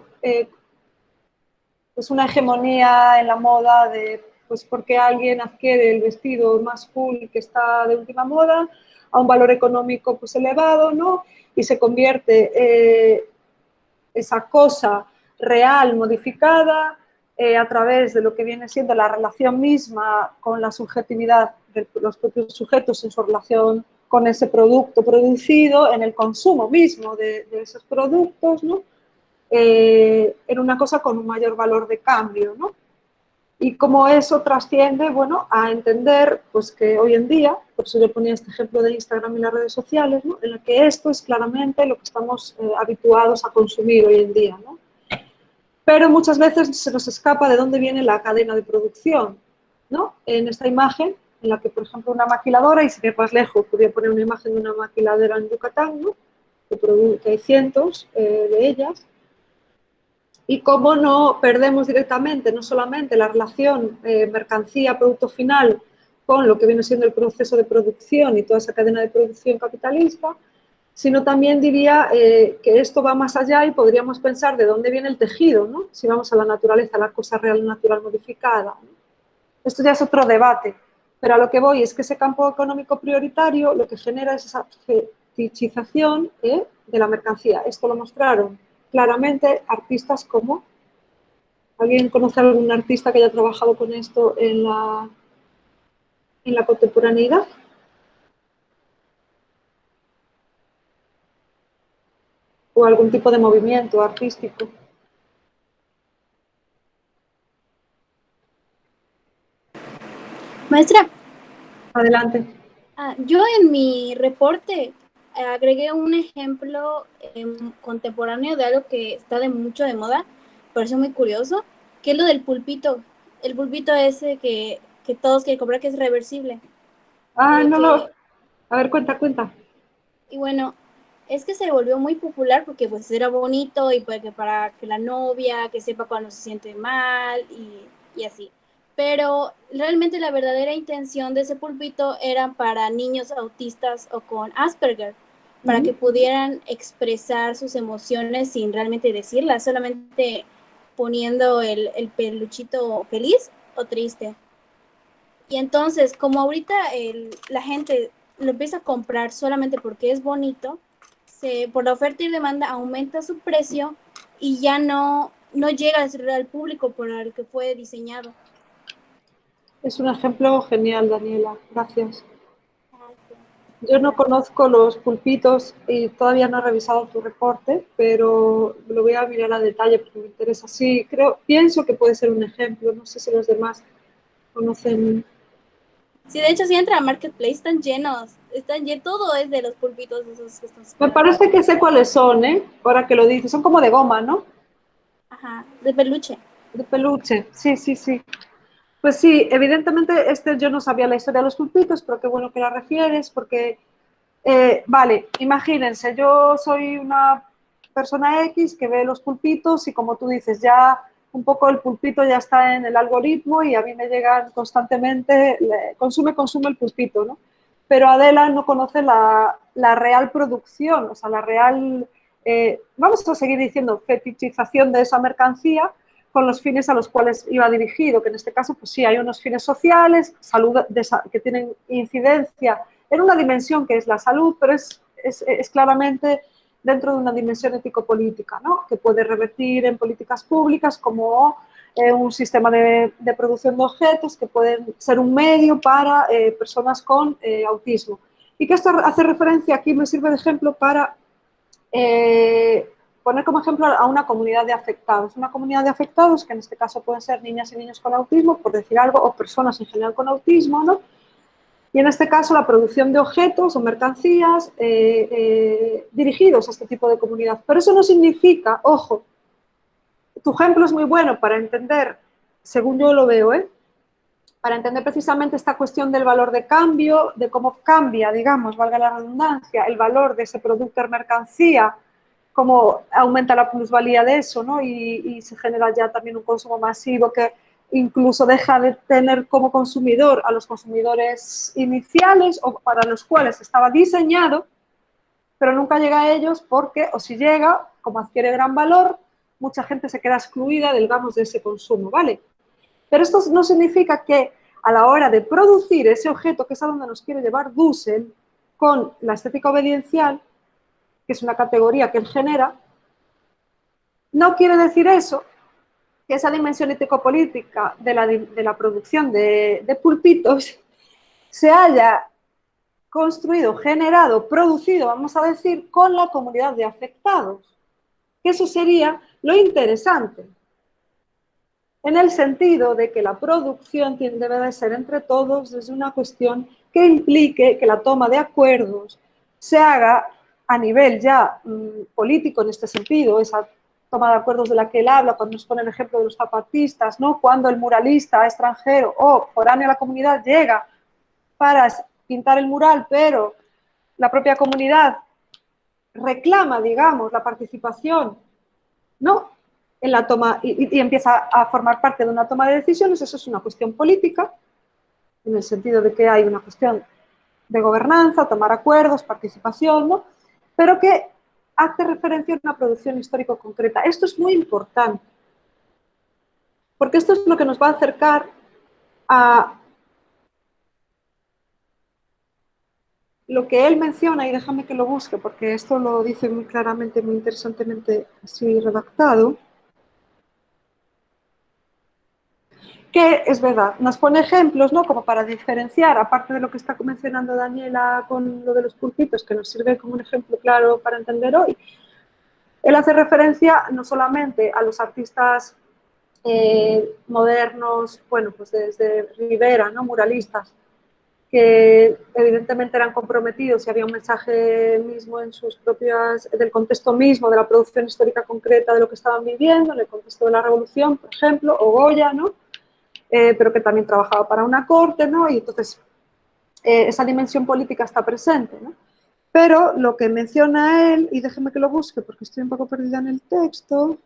[SPEAKER 1] pues una hegemonía en la moda de pues porque alguien adquiere el vestido más cool que está de última moda a un valor económico pues elevado, ¿no? Y se convierte esa cosa real modificada a través de lo que viene siendo la relación misma con la subjetividad de los propios sujetos en su relación con ese producto producido, en el consumo mismo de esos productos, ¿no? En una cosa con un mayor valor de cambio, ¿no? Y cómo eso trasciende, bueno, a entender pues que hoy en día, por eso yo ponía este ejemplo de Instagram y las redes sociales, ¿no?, en la que esto es claramente lo que estamos habituados a consumir hoy en día, ¿no? Pero muchas veces se nos escapa de dónde viene la cadena de producción, ¿no? En esta imagen, en la que, por ejemplo, una maquiladora, y sin ir más lejos, podría poner una imagen de una maquiladora en Yucatán, ¿no?, que hay cientos de ellas, y cómo no perdemos directamente, no solamente la relación mercancía-producto final con lo que viene siendo el proceso de producción y toda esa cadena de producción capitalista, sino también diría que esto va más allá y podríamos pensar de dónde viene el tejido, ¿no?, si vamos a la naturaleza, la cosa real natural modificada, ¿no? Esto ya es otro debate, pero a lo que voy es que ese campo económico prioritario lo que genera es esa fetichización de la mercancía. Esto lo mostraron claramente artistas como... ¿Alguien conoce a algún artista que haya trabajado con esto en la contemporaneidad? ¿O algún tipo de movimiento artístico?
[SPEAKER 6] Maestra,
[SPEAKER 1] Adelante.
[SPEAKER 6] yo en mi reporte agregué un ejemplo contemporáneo de algo que está mucho de moda, parece muy curioso, que es lo del pulpito. El pulpito ese que todos quieren comprar, que es reversible.
[SPEAKER 1] Ah, no, no.
[SPEAKER 6] Que,
[SPEAKER 1] A ver, cuenta.
[SPEAKER 6] y bueno, es que se volvió muy popular porque pues era bonito y para que la novia que sepa cuando se siente mal y así. Pero realmente la verdadera intención de ese pulpito era para niños autistas o con Asperger, para que pudieran expresar sus emociones sin realmente decirlas, solamente poniendo el peluchito feliz o triste. Y entonces, como ahorita la gente lo empieza a comprar solamente porque es bonito, por la oferta y demanda aumenta su precio y ya no llega a ser al público por el que fue diseñado.
[SPEAKER 1] Es un ejemplo genial, Daniela. Gracias. Yo no conozco los pulpitos y todavía no he revisado tu reporte, pero lo voy a mirar a detalle porque me interesa. Sí, pienso que puede ser un ejemplo. No sé si los demás conocen.
[SPEAKER 6] Sí, de hecho, si entra a Marketplace, están llenos, todo es de los pulpitos esos que están.
[SPEAKER 1] Me parece que sé cuáles son, ¿eh? Ahora que lo dices, son como de goma, ¿no?
[SPEAKER 6] Ajá, de peluche.
[SPEAKER 1] De peluche, sí, sí, sí. Pues sí, evidentemente yo no sabía la historia de los pulpitos, pero qué bueno que la refieres, porque, vale, imagínense, yo soy una persona X que ve los pulpitos y como tú dices, ya un poco el pulpito ya está en el algoritmo y a mí me llegan constantemente, consume el pulpito, ¿no? Pero Adela no conoce la real producción, o sea, la real, vamos a seguir diciendo, fetichización de esa mercancía con los fines a los cuales iba dirigido, que en este caso, pues sí, hay unos fines sociales, salud que tienen incidencia en una dimensión que es la salud, pero es claramente dentro de una dimensión ético-política, ¿no? Que puede revertir en políticas públicas como un sistema de producción de objetos que pueden ser un medio para personas con autismo. Y que esto hace referencia, aquí me sirve de ejemplo para poner como ejemplo a una comunidad de afectados. Una comunidad de afectados, que en este caso pueden ser niñas y niños con autismo, por decir algo, o personas en general con autismo, ¿no? Y en este caso la producción de objetos o mercancías dirigidos a este tipo de comunidad. Pero eso no significa, ojo, tu ejemplo es muy bueno para entender, según yo lo veo, para entender precisamente esta cuestión del valor de cambio, de cómo cambia, digamos, valga la redundancia, el valor de ese producto o mercancía, cómo aumenta la plusvalía de eso, ¿no? Y se genera ya también un consumo masivo que incluso deja de tener como consumidor a los consumidores iniciales o para los cuales estaba diseñado, pero nunca llega a ellos porque, o si llega, como adquiere gran valor, mucha gente se queda excluida, digamos, de ese consumo, ¿vale? Pero esto no significa que a la hora de producir ese objeto, que es a donde nos quiere llevar Dussel, con la estética obediencial, que es una categoría que él genera, no quiere decir eso, que esa dimensión ético-política de la producción de pulpitos se haya construido, generado, producido, vamos a decir, con la comunidad de afectados. Que eso sería lo interesante, en el sentido de que la producción debe de ser entre todos desde una cuestión que implique que la toma de acuerdos se haga a nivel ya político en este sentido, esa toma de acuerdos de la que él habla cuando nos pone el ejemplo de los zapatistas, ¿no? Cuando el muralista extranjero o foráneo a la comunidad llega para pintar el mural, pero la propia comunidad reclama, digamos, la participación, ¿no? En la toma y empieza a formar parte de una toma de decisiones, eso es una cuestión política, en el sentido de que hay una cuestión de gobernanza, tomar acuerdos, participación, ¿no? Pero que hace referencia a una producción histórico concreta. Esto es muy importante, porque esto es lo que nos va a acercar a lo que él menciona, y déjame que lo busque, porque esto lo dice muy claramente, muy interesantemente así redactado, que es verdad, nos pone ejemplos, ¿no? Como para diferenciar, aparte de lo que está mencionando Daniela con lo de los pulpitos, que nos sirve como un ejemplo claro para entender hoy. Él hace referencia no solamente a los artistas modernos, bueno, pues desde Rivera, ¿no? Muralistas, que evidentemente eran comprometidos y había un mensaje mismo en sus propias, del contexto mismo, de la producción histórica concreta de lo que estaban viviendo, en el contexto de la Revolución, por ejemplo, o Goya, ¿no? Pero que también trabajaba para una corte, ¿no? Y entonces esa dimensión política está presente, ¿no? Pero lo que menciona él, y déjeme que lo busque porque estoy un poco perdida en el texto,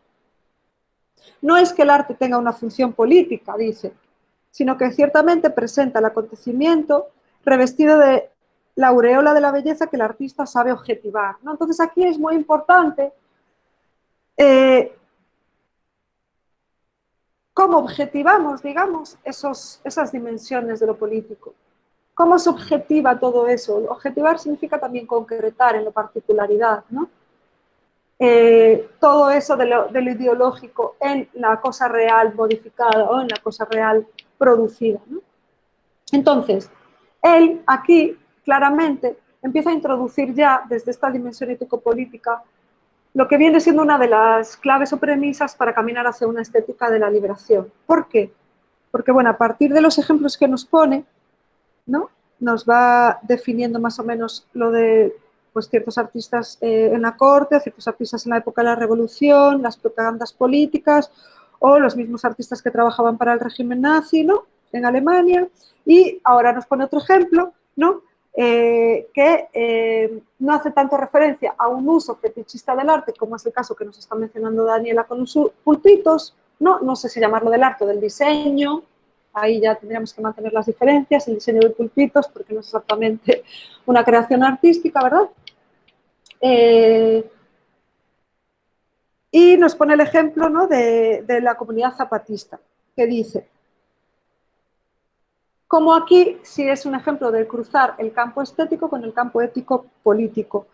[SPEAKER 1] no es que el arte tenga una función política, dice, sino que ciertamente presenta el acontecimiento revestido de la aureola de la belleza que el artista sabe objetivar, ¿no? Entonces aquí es muy importante cómo objetivamos, digamos, esas dimensiones de lo político. ¿Cómo se objetiva todo eso? Objetivar significa también concretar en la particularidad, ¿no? Todo eso de lo ideológico en la cosa real modificada o en la cosa real producida, ¿no? Entonces, él aquí claramente empieza a introducir ya desde esta dimensión ético-política lo que viene siendo una de las claves o premisas para caminar hacia una estética de la liberación. ¿Por qué? porque bueno, a partir de los ejemplos que nos pone, ¿no? Nos va definiendo más o menos lo de pues, ciertos artistas en la corte, ciertos artistas en la época de la Revolución, las propagandas políticas, o los mismos artistas que trabajaban para el régimen nazi, ¿no? En Alemania, y ahora nos pone otro ejemplo, ¿no? Que no hace tanto referencia a un uso fetichista del arte, como es el caso que nos está mencionando Daniela con los pulpitos, no sé si llamarlo del arte o del diseño, ahí ya tendríamos que mantener las diferencias, el diseño de pulpitos, porque no es exactamente una creación artística, ¿verdad? Y nos pone el ejemplo, ¿no? de la comunidad zapatista, que dice, como aquí sí es un ejemplo de cruzar el campo estético con el campo ético-político,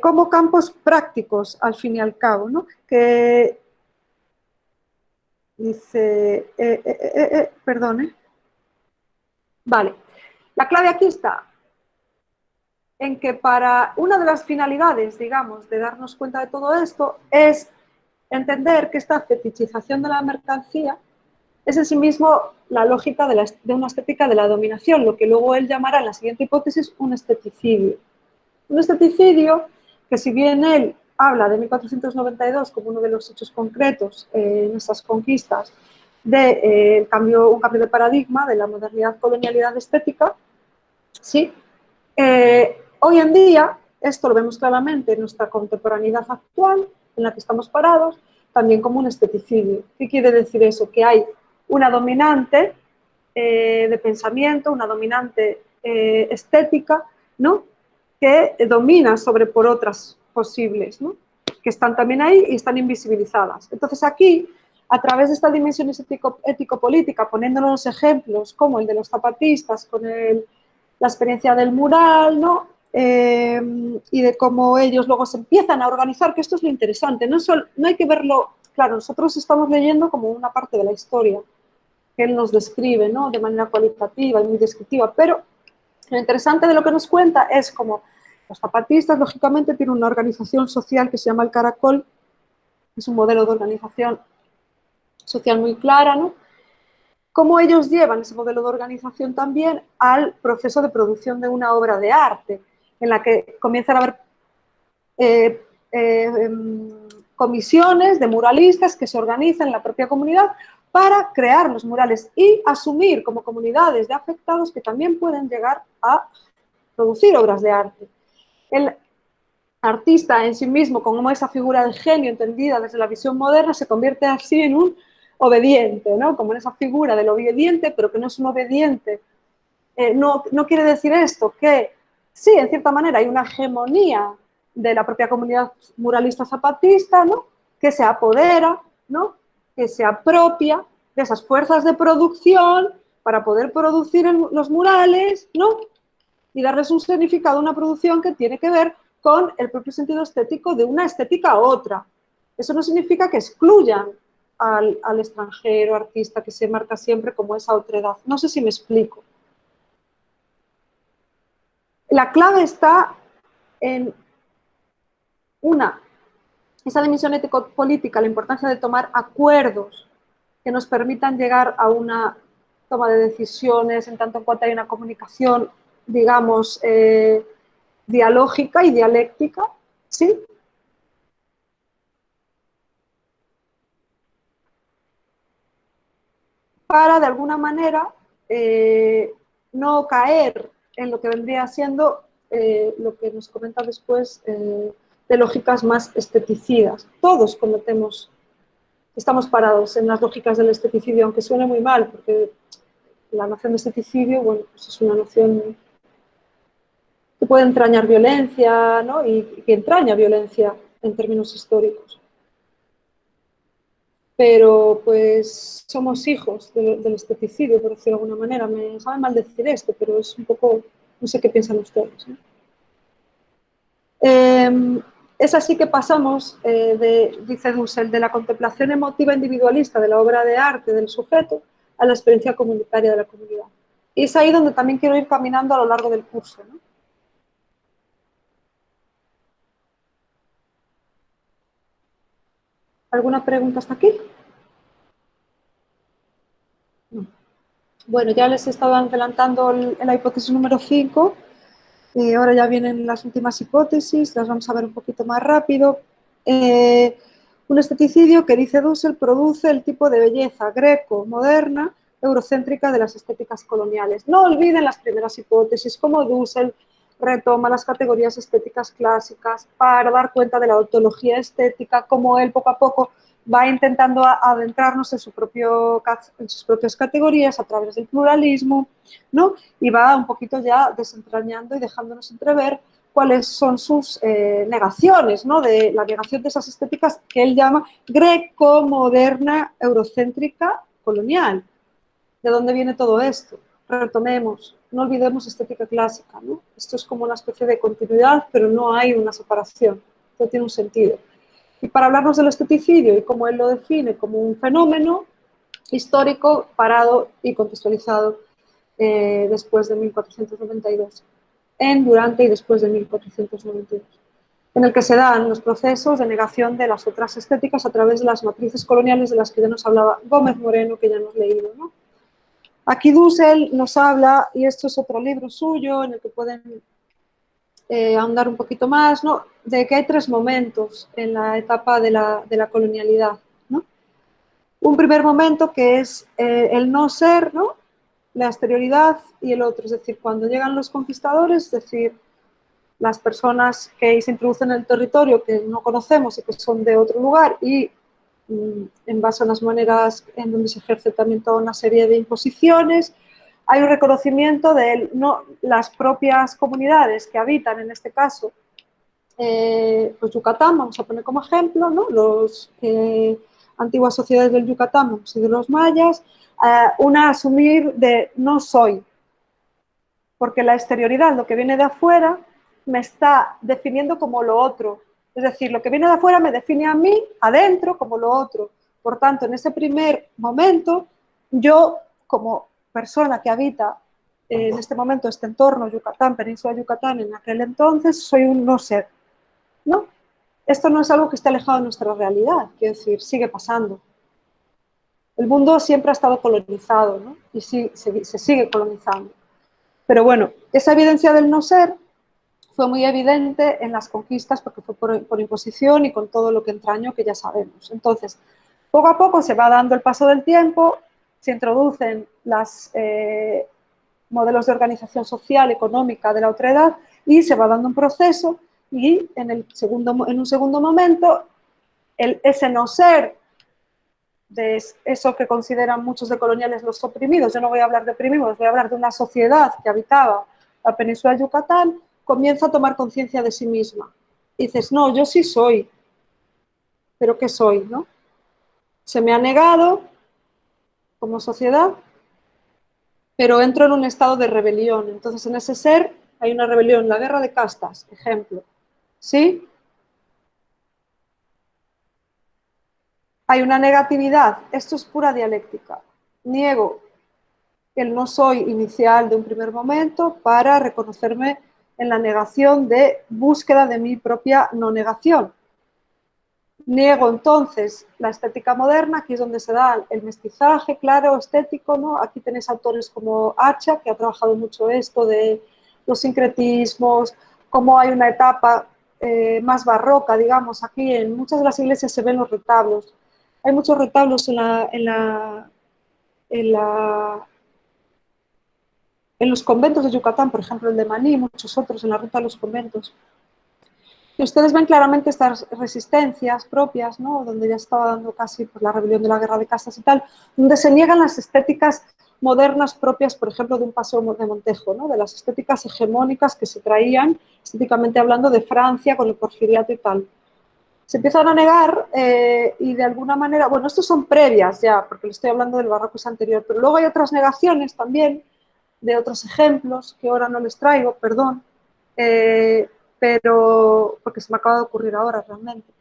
[SPEAKER 1] como campos prácticos, al fin y al cabo, ¿no? Que dice, perdone, vale, la clave aquí está en que para una de las finalidades, digamos, de darnos cuenta de todo esto es entender que esta fetichización de la mercancía es en sí mismo la lógica de una estética de la dominación, lo que luego él llamará en la siguiente hipótesis un esteticidio. Un esteticidio que, si bien él habla de 1492 como uno de los hechos concretos en esas conquistas de un cambio de paradigma de la modernidad-colonialidad estética, ¿sí? Hoy en día, esto lo vemos claramente en nuestra contemporaneidad actual, en la que estamos parados, también como un esteticidio. ¿Qué quiere decir eso? Que hay una dominante de pensamiento, una dominante estética, ¿no? Que domina sobre por otras posibles, ¿no? Que están también ahí y están invisibilizadas. Entonces aquí, a través de esta dimensión ético-política, poniéndonos ejemplos como el de los zapatistas, con la experiencia del mural, ¿no? Y de cómo ellos luego se empiezan a organizar, que esto es lo interesante, no hay que verlo, claro, nosotros estamos leyendo como una parte de la historia que él nos describe, ¿no? De manera cualitativa y muy descriptiva, pero lo interesante de lo que nos cuenta es como los zapatistas, lógicamente, tienen una organización social que se llama el Caracol, es un modelo de organización social muy clara, ¿no? Cómo ellos llevan ese modelo de organización también al proceso de producción de una obra de arte, en la que comienzan a haber comisiones de muralistas que se organizan en la propia comunidad para crear los murales y asumir como comunidades de afectados que también pueden llegar a producir obras de arte. El artista en sí mismo, como esa figura de genio entendida desde la visión moderna, se convierte así en un obediente, ¿no? Como en esa figura del obediente, pero que no es un obediente. No quiere decir esto que sí, en cierta manera hay una hegemonía de la propia comunidad muralista zapatista, ¿no? Que se apodera, ¿no? Que se apropia de esas fuerzas de producción para poder producir los murales, ¿no? Y darles un significado a una producción que tiene que ver con el propio sentido estético de una estética a otra. Eso no significa que excluyan al extranjero artista que se marca siempre como esa otredad. No sé si me explico. La clave está en esa dimensión ético-política, la importancia de tomar acuerdos que nos permitan llegar a una toma de decisiones en tanto en cuanto hay una comunicación, digamos, dialógica y dialéctica, ¿sí? Para, de alguna manera, no caer en lo que vendría siendo lo que nos comenta después de lógicas más esteticidas. Todos estamos parados en las lógicas del esteticidio, aunque suene muy mal, porque la noción de esteticidio, bueno, pues es una noción que puede entrañar violencia, ¿no? Y que entraña violencia en términos históricos. Pero pues somos hijos del esteticidio, por decirlo de alguna manera. Me sabe mal decir esto, pero es un poco, no sé qué piensan ustedes, ¿no? Es así que pasamos, dice Dussel, de la contemplación emotiva individualista de la obra de arte del sujeto a la experiencia comunitaria de la comunidad. Y es ahí donde también quiero ir caminando a lo largo del curso, ¿no? ¿Alguna pregunta hasta aquí? Bueno, ya les he estado adelantando la hipótesis número 5, y ahora ya vienen las últimas hipótesis, las vamos a ver un poquito más rápido. Un esteticidio que dice Dussel produce el tipo de belleza greco-moderna eurocéntrica de las estéticas coloniales. No olviden las primeras hipótesis, como Dussel retoma las categorías estéticas clásicas para dar cuenta de la ontología estética, como él poco a poco va intentando adentrarnos en sus propias categorías a través del pluralismo, ¿no? Y va un poquito ya desentrañando y dejándonos entrever cuáles son sus negaciones, ¿no? De la negación de esas estéticas que él llama greco-moderna, eurocéntrica, colonial. ¿De dónde viene todo esto? Retomemos, no olvidemos estética clásica, ¿no? Esto es como una especie de continuidad, pero no hay una separación, todo tiene un sentido. Y para hablarnos del esteticidio y cómo él lo define como un fenómeno histórico, parado y contextualizado después de 1492, durante y después de 1492, en el que se dan los procesos de negación de las otras estéticas a través de las matrices coloniales de las que ya nos hablaba Gómez Moreno, que ya hemos leído, ¿no? Aquí Dussel nos habla, y esto es otro libro suyo en el que pueden ahondar un poquito más, ¿no? De que hay 3 momentos en la etapa de la colonialidad, ¿no? Un primer momento que es el no ser, ¿no? La exterioridad, y el otro, es decir, cuando llegan los conquistadores, es decir, las personas que se introducen en el territorio que no conocemos y que son de otro lugar, y en base a unas maneras en donde se ejerce también toda una serie de imposiciones, hay un reconocimiento de las propias comunidades que habitan, en este caso, pues Yucatán, vamos a poner como ejemplo, ¿no? Los antiguas sociedades del Yucatán y de los mayas, una asumir de no soy, porque la exterioridad, lo que viene de afuera, me está definiendo como lo otro. Es decir, lo que viene de afuera me define a mí, adentro, como lo otro. Por tanto, en ese primer momento, yo, como persona que habita en este momento este entorno, Yucatán, Península de Yucatán, en aquel entonces, soy un no ser, ¿no? Esto no es algo que esté alejado de nuestra realidad, quiero decir, sigue pasando. El mundo siempre ha estado colonizado, ¿no? Y sí, se sigue colonizando. Pero bueno, esa evidencia del no ser fue muy evidente en las conquistas porque fue por imposición y con todo lo que entrañó, que ya sabemos. Entonces, poco a poco se va dando el paso del tiempo, se introducen los modelos de organización social, económica de la otredad, y se va dando un proceso, y en un segundo momento, ese no ser, de eso que consideran muchos de coloniales los oprimidos, yo no voy a hablar de oprimidos, voy a hablar de una sociedad que habitaba la península de Yucatán, comienza a tomar conciencia de sí misma. Y dices, no, yo sí soy, pero ¿qué soy, no? Se me ha negado como sociedad, pero entro en un estado de rebelión. Entonces, en ese ser hay una rebelión, la guerra de castas, ejemplo. ¿Sí? Hay una negatividad. Esto es pura dialéctica. Niego el no soy inicial de un primer momento para reconocerme en la negación de búsqueda de mi propia no negación. Niego entonces la estética moderna, aquí es donde se da el mestizaje, claro, estético, ¿no? Aquí tenéis autores como Hacha, que ha trabajado mucho esto de los sincretismos, cómo hay una etapa más barroca, digamos, aquí en muchas de las iglesias se ven los retablos. Hay muchos retablos en los conventos de Yucatán, por ejemplo, el de Maní, muchos otros en la ruta de los conventos. Y ustedes ven claramente estas resistencias propias, ¿no? Donde ya estaba dando casi pues, la rebelión de la guerra de castas y tal, donde se niegan las estéticas modernas propias, por ejemplo, de un paseo de Montejo, ¿no? De las estéticas hegemónicas que se traían, estéticamente hablando, de Francia con el porfiriato y tal. Se empiezan a negar y de alguna manera, bueno, estos son previas ya, porque le estoy hablando del barroco es anterior, pero luego hay otras negaciones también, de otros ejemplos, que ahora no les traigo, perdón, pero porque se me acaba de ocurrir ahora realmente.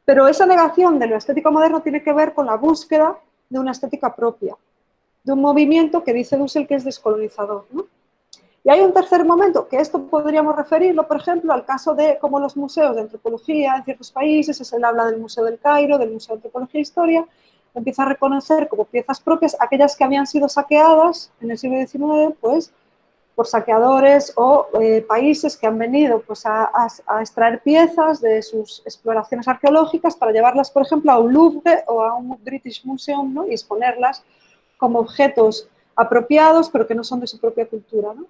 [SPEAKER 1] Pero esa negación de lo estético moderno tiene que ver con la búsqueda de una estética propia, de un movimiento que dice Dussel que es descolonizador, ¿no? Y hay un tercer momento, que esto podríamos referirlo, por ejemplo, al caso de cómo los museos de antropología en ciertos países, él habla del Museo del Cairo, del Museo de Antropología e Historia, empieza a reconocer como piezas propias aquellas que habían sido saqueadas en el siglo XIX, pues, por saqueadores o países que han venido pues, a extraer piezas de sus exploraciones arqueológicas para llevarlas, por ejemplo, a un Louvre o a un British Museum, ¿no? Y exponerlas como objetos apropiados, pero que no son de su propia cultura, ¿no?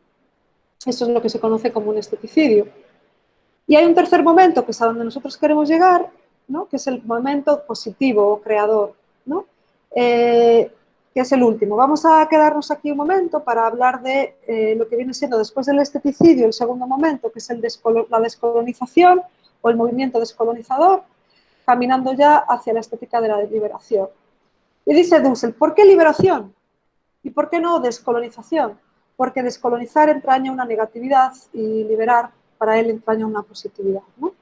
[SPEAKER 1] Eso es lo que se conoce como un esteticidio. Y hay un tercer momento, que es a donde nosotros queremos llegar, ¿no? Que es el momento positivo o creador, ¿no? Que es el último. Vamos a quedarnos aquí un momento para hablar de lo que viene siendo después del esteticidio, el segundo momento, que es la descolonización o el movimiento descolonizador, caminando ya hacia la estética de la liberación. Y dice Dussel, ¿por qué liberación? ¿Y por qué no descolonización? Porque descolonizar entraña una negatividad y liberar para él entraña una positividad, ¿no?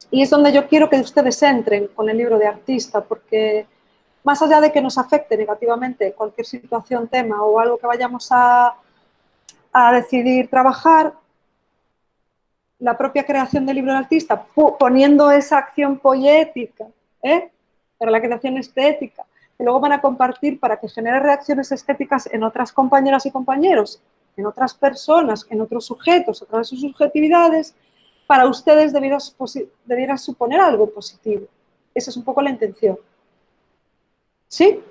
[SPEAKER 1] Y es donde yo quiero que ustedes entren con el libro de artista, porque más allá de que nos afecte negativamente cualquier situación, tema o algo que vayamos a decidir trabajar, la propia creación del libro de artista, poniendo esa acción poética, para la creación estética, que luego van a compartir para que genere reacciones estéticas en otras compañeras y compañeros, en otras personas, en otros sujetos, a través de sus subjetividades, para ustedes debiera suponer algo positivo. Esa es un poco la intención. ¿Sí?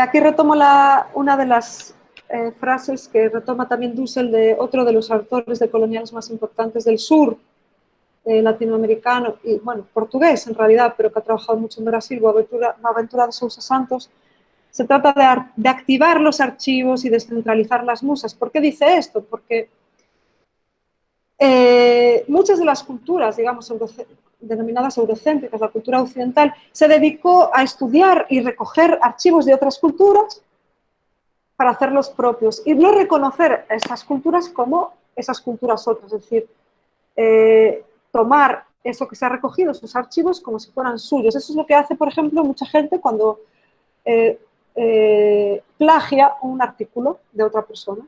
[SPEAKER 1] Aquí retomo una de las frases que retoma también Dussel de otro de los autores de coloniales más importantes del sur latinoamericano y, bueno, portugués en realidad, pero que ha trabajado mucho en Brasil, Boaventura de Sousa Santos. Se trata de activar los archivos y descentralizar las musas. ¿Por qué dice esto? Porque muchas de las culturas, digamos, denominadas eurocéntricas, la cultura occidental, se dedicó a estudiar y recoger archivos de otras culturas para hacerlos propios y no reconocer a esas culturas como esas culturas otras, es decir, tomar eso que se ha recogido, sus archivos, como si fueran suyos. Eso es lo que hace, por ejemplo, mucha gente cuando plagia un artículo de otra persona.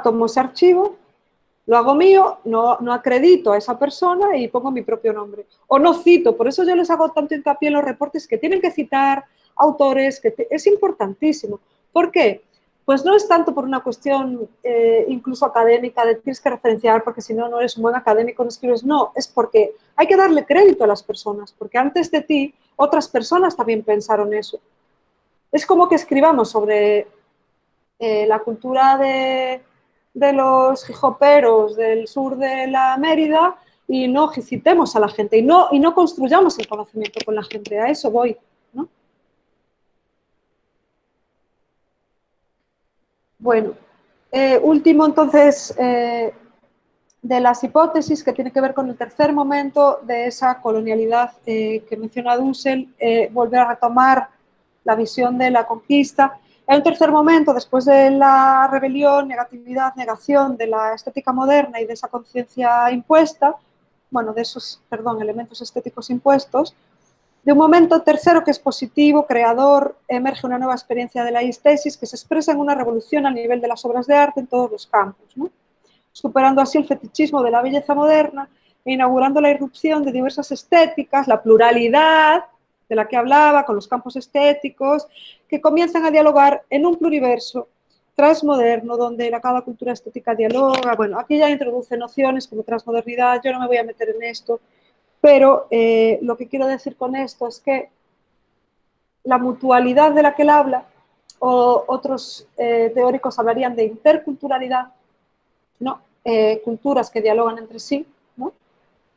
[SPEAKER 1] Tomo ese archivo, lo hago mío, no acredito a esa persona y pongo mi propio nombre. O no cito, por eso yo les hago tanto hincapié en los reportes que tienen que citar autores, es importantísimo. ¿Por qué? Pues no es tanto por una cuestión incluso académica de tienes que referenciar porque si no, no eres un buen académico, no escribes. No, es porque hay que darle crédito a las personas, porque antes de ti otras personas también pensaron eso. Es como que escribamos sobre la cultura de los hijoperos del sur de la Mérida y no citemos a la gente y no construyamos el conocimiento con la gente. A eso voy, ¿no? Bueno, último entonces de las hipótesis que tiene que ver con el tercer momento de esa colonialidad que menciona Dussel, volver a retomar la visión de la conquista. Hay un tercer momento, después de la rebelión, negatividad, negación de la estética moderna y de esa conciencia impuesta, bueno, de esos, elementos estéticos impuestos, de un momento tercero que es positivo, creador, emerge una nueva experiencia de la estesis que se expresa en una revolución a nivel de las obras de arte en todos los campos, ¿no? Superando así el fetichismo de la belleza moderna e inaugurando la irrupción de diversas estéticas, la pluralidad de la que hablaba, con los campos estéticos, que comienzan a dialogar en un pluriverso transmoderno, donde cada cultura estética dialoga. Bueno, aquí ya introduce nociones como transmodernidad, yo no me voy a meter en esto, pero lo que quiero decir con esto es que la mutualidad de la que él habla, o otros teóricos hablarían de interculturalidad, ¿no? Culturas que dialogan entre sí, ¿no?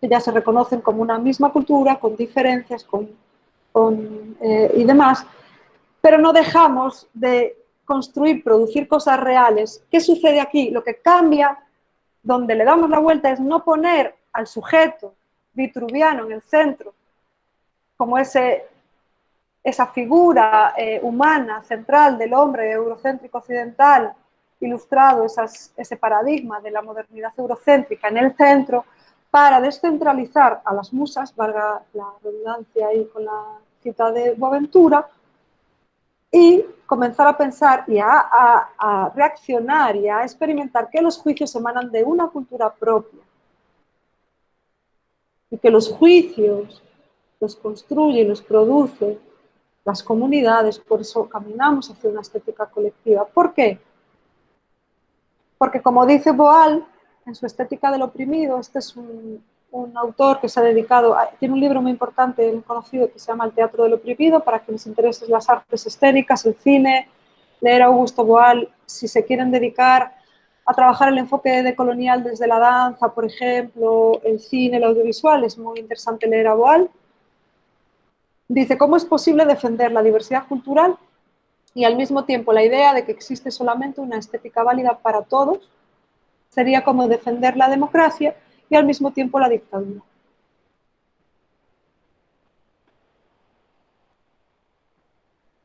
[SPEAKER 1] Que ya se reconocen como una misma cultura, con diferencias y demás, pero no dejamos de construir, producir cosas reales. ¿Qué sucede aquí? Lo que cambia, donde le damos la vuelta, es no poner al sujeto vitruviano en el centro, como esa figura humana central del hombre eurocéntrico occidental, ilustrado ese paradigma de la modernidad eurocéntrica en el centro, para descentralizar a las musas, valga la redundancia ahí con la cita de Boaventura, y comenzar a pensar y a reaccionar y a experimentar que los juicios emanan de una cultura propia y que los juicios los construye y los produce las comunidades, por eso caminamos hacia una estética colectiva. ¿Por qué? Porque como dice Boal, en su Estética del Oprimido, este es un autor que se ha dedicado, tiene un libro muy importante, muy conocido, que se llama El Teatro del Oprimido, para que les interesen las artes escénicas, el cine, leer a Augusto Boal, si se quieren dedicar a trabajar el enfoque decolonial desde la danza, por ejemplo, el cine, el audiovisual, es muy interesante leer a Boal. Dice, ¿cómo es posible defender la diversidad cultural y al mismo tiempo la idea de que existe solamente una estética válida para todos? Sería como defender la democracia y al mismo tiempo la dictadura.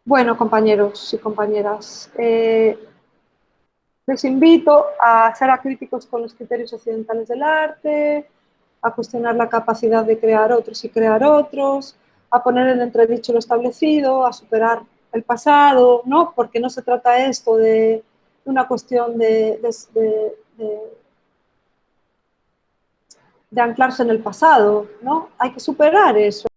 [SPEAKER 1] Bueno, compañeros y compañeras, les invito a ser acríticos con los criterios occidentales del arte, a cuestionar la capacidad de crear otros y crear otros, a poner en entredicho lo establecido, a superar el pasado, ¿no? Porque no se trata esto de una cuestión de anclarse en el pasado, ¿no? Hay que superar eso.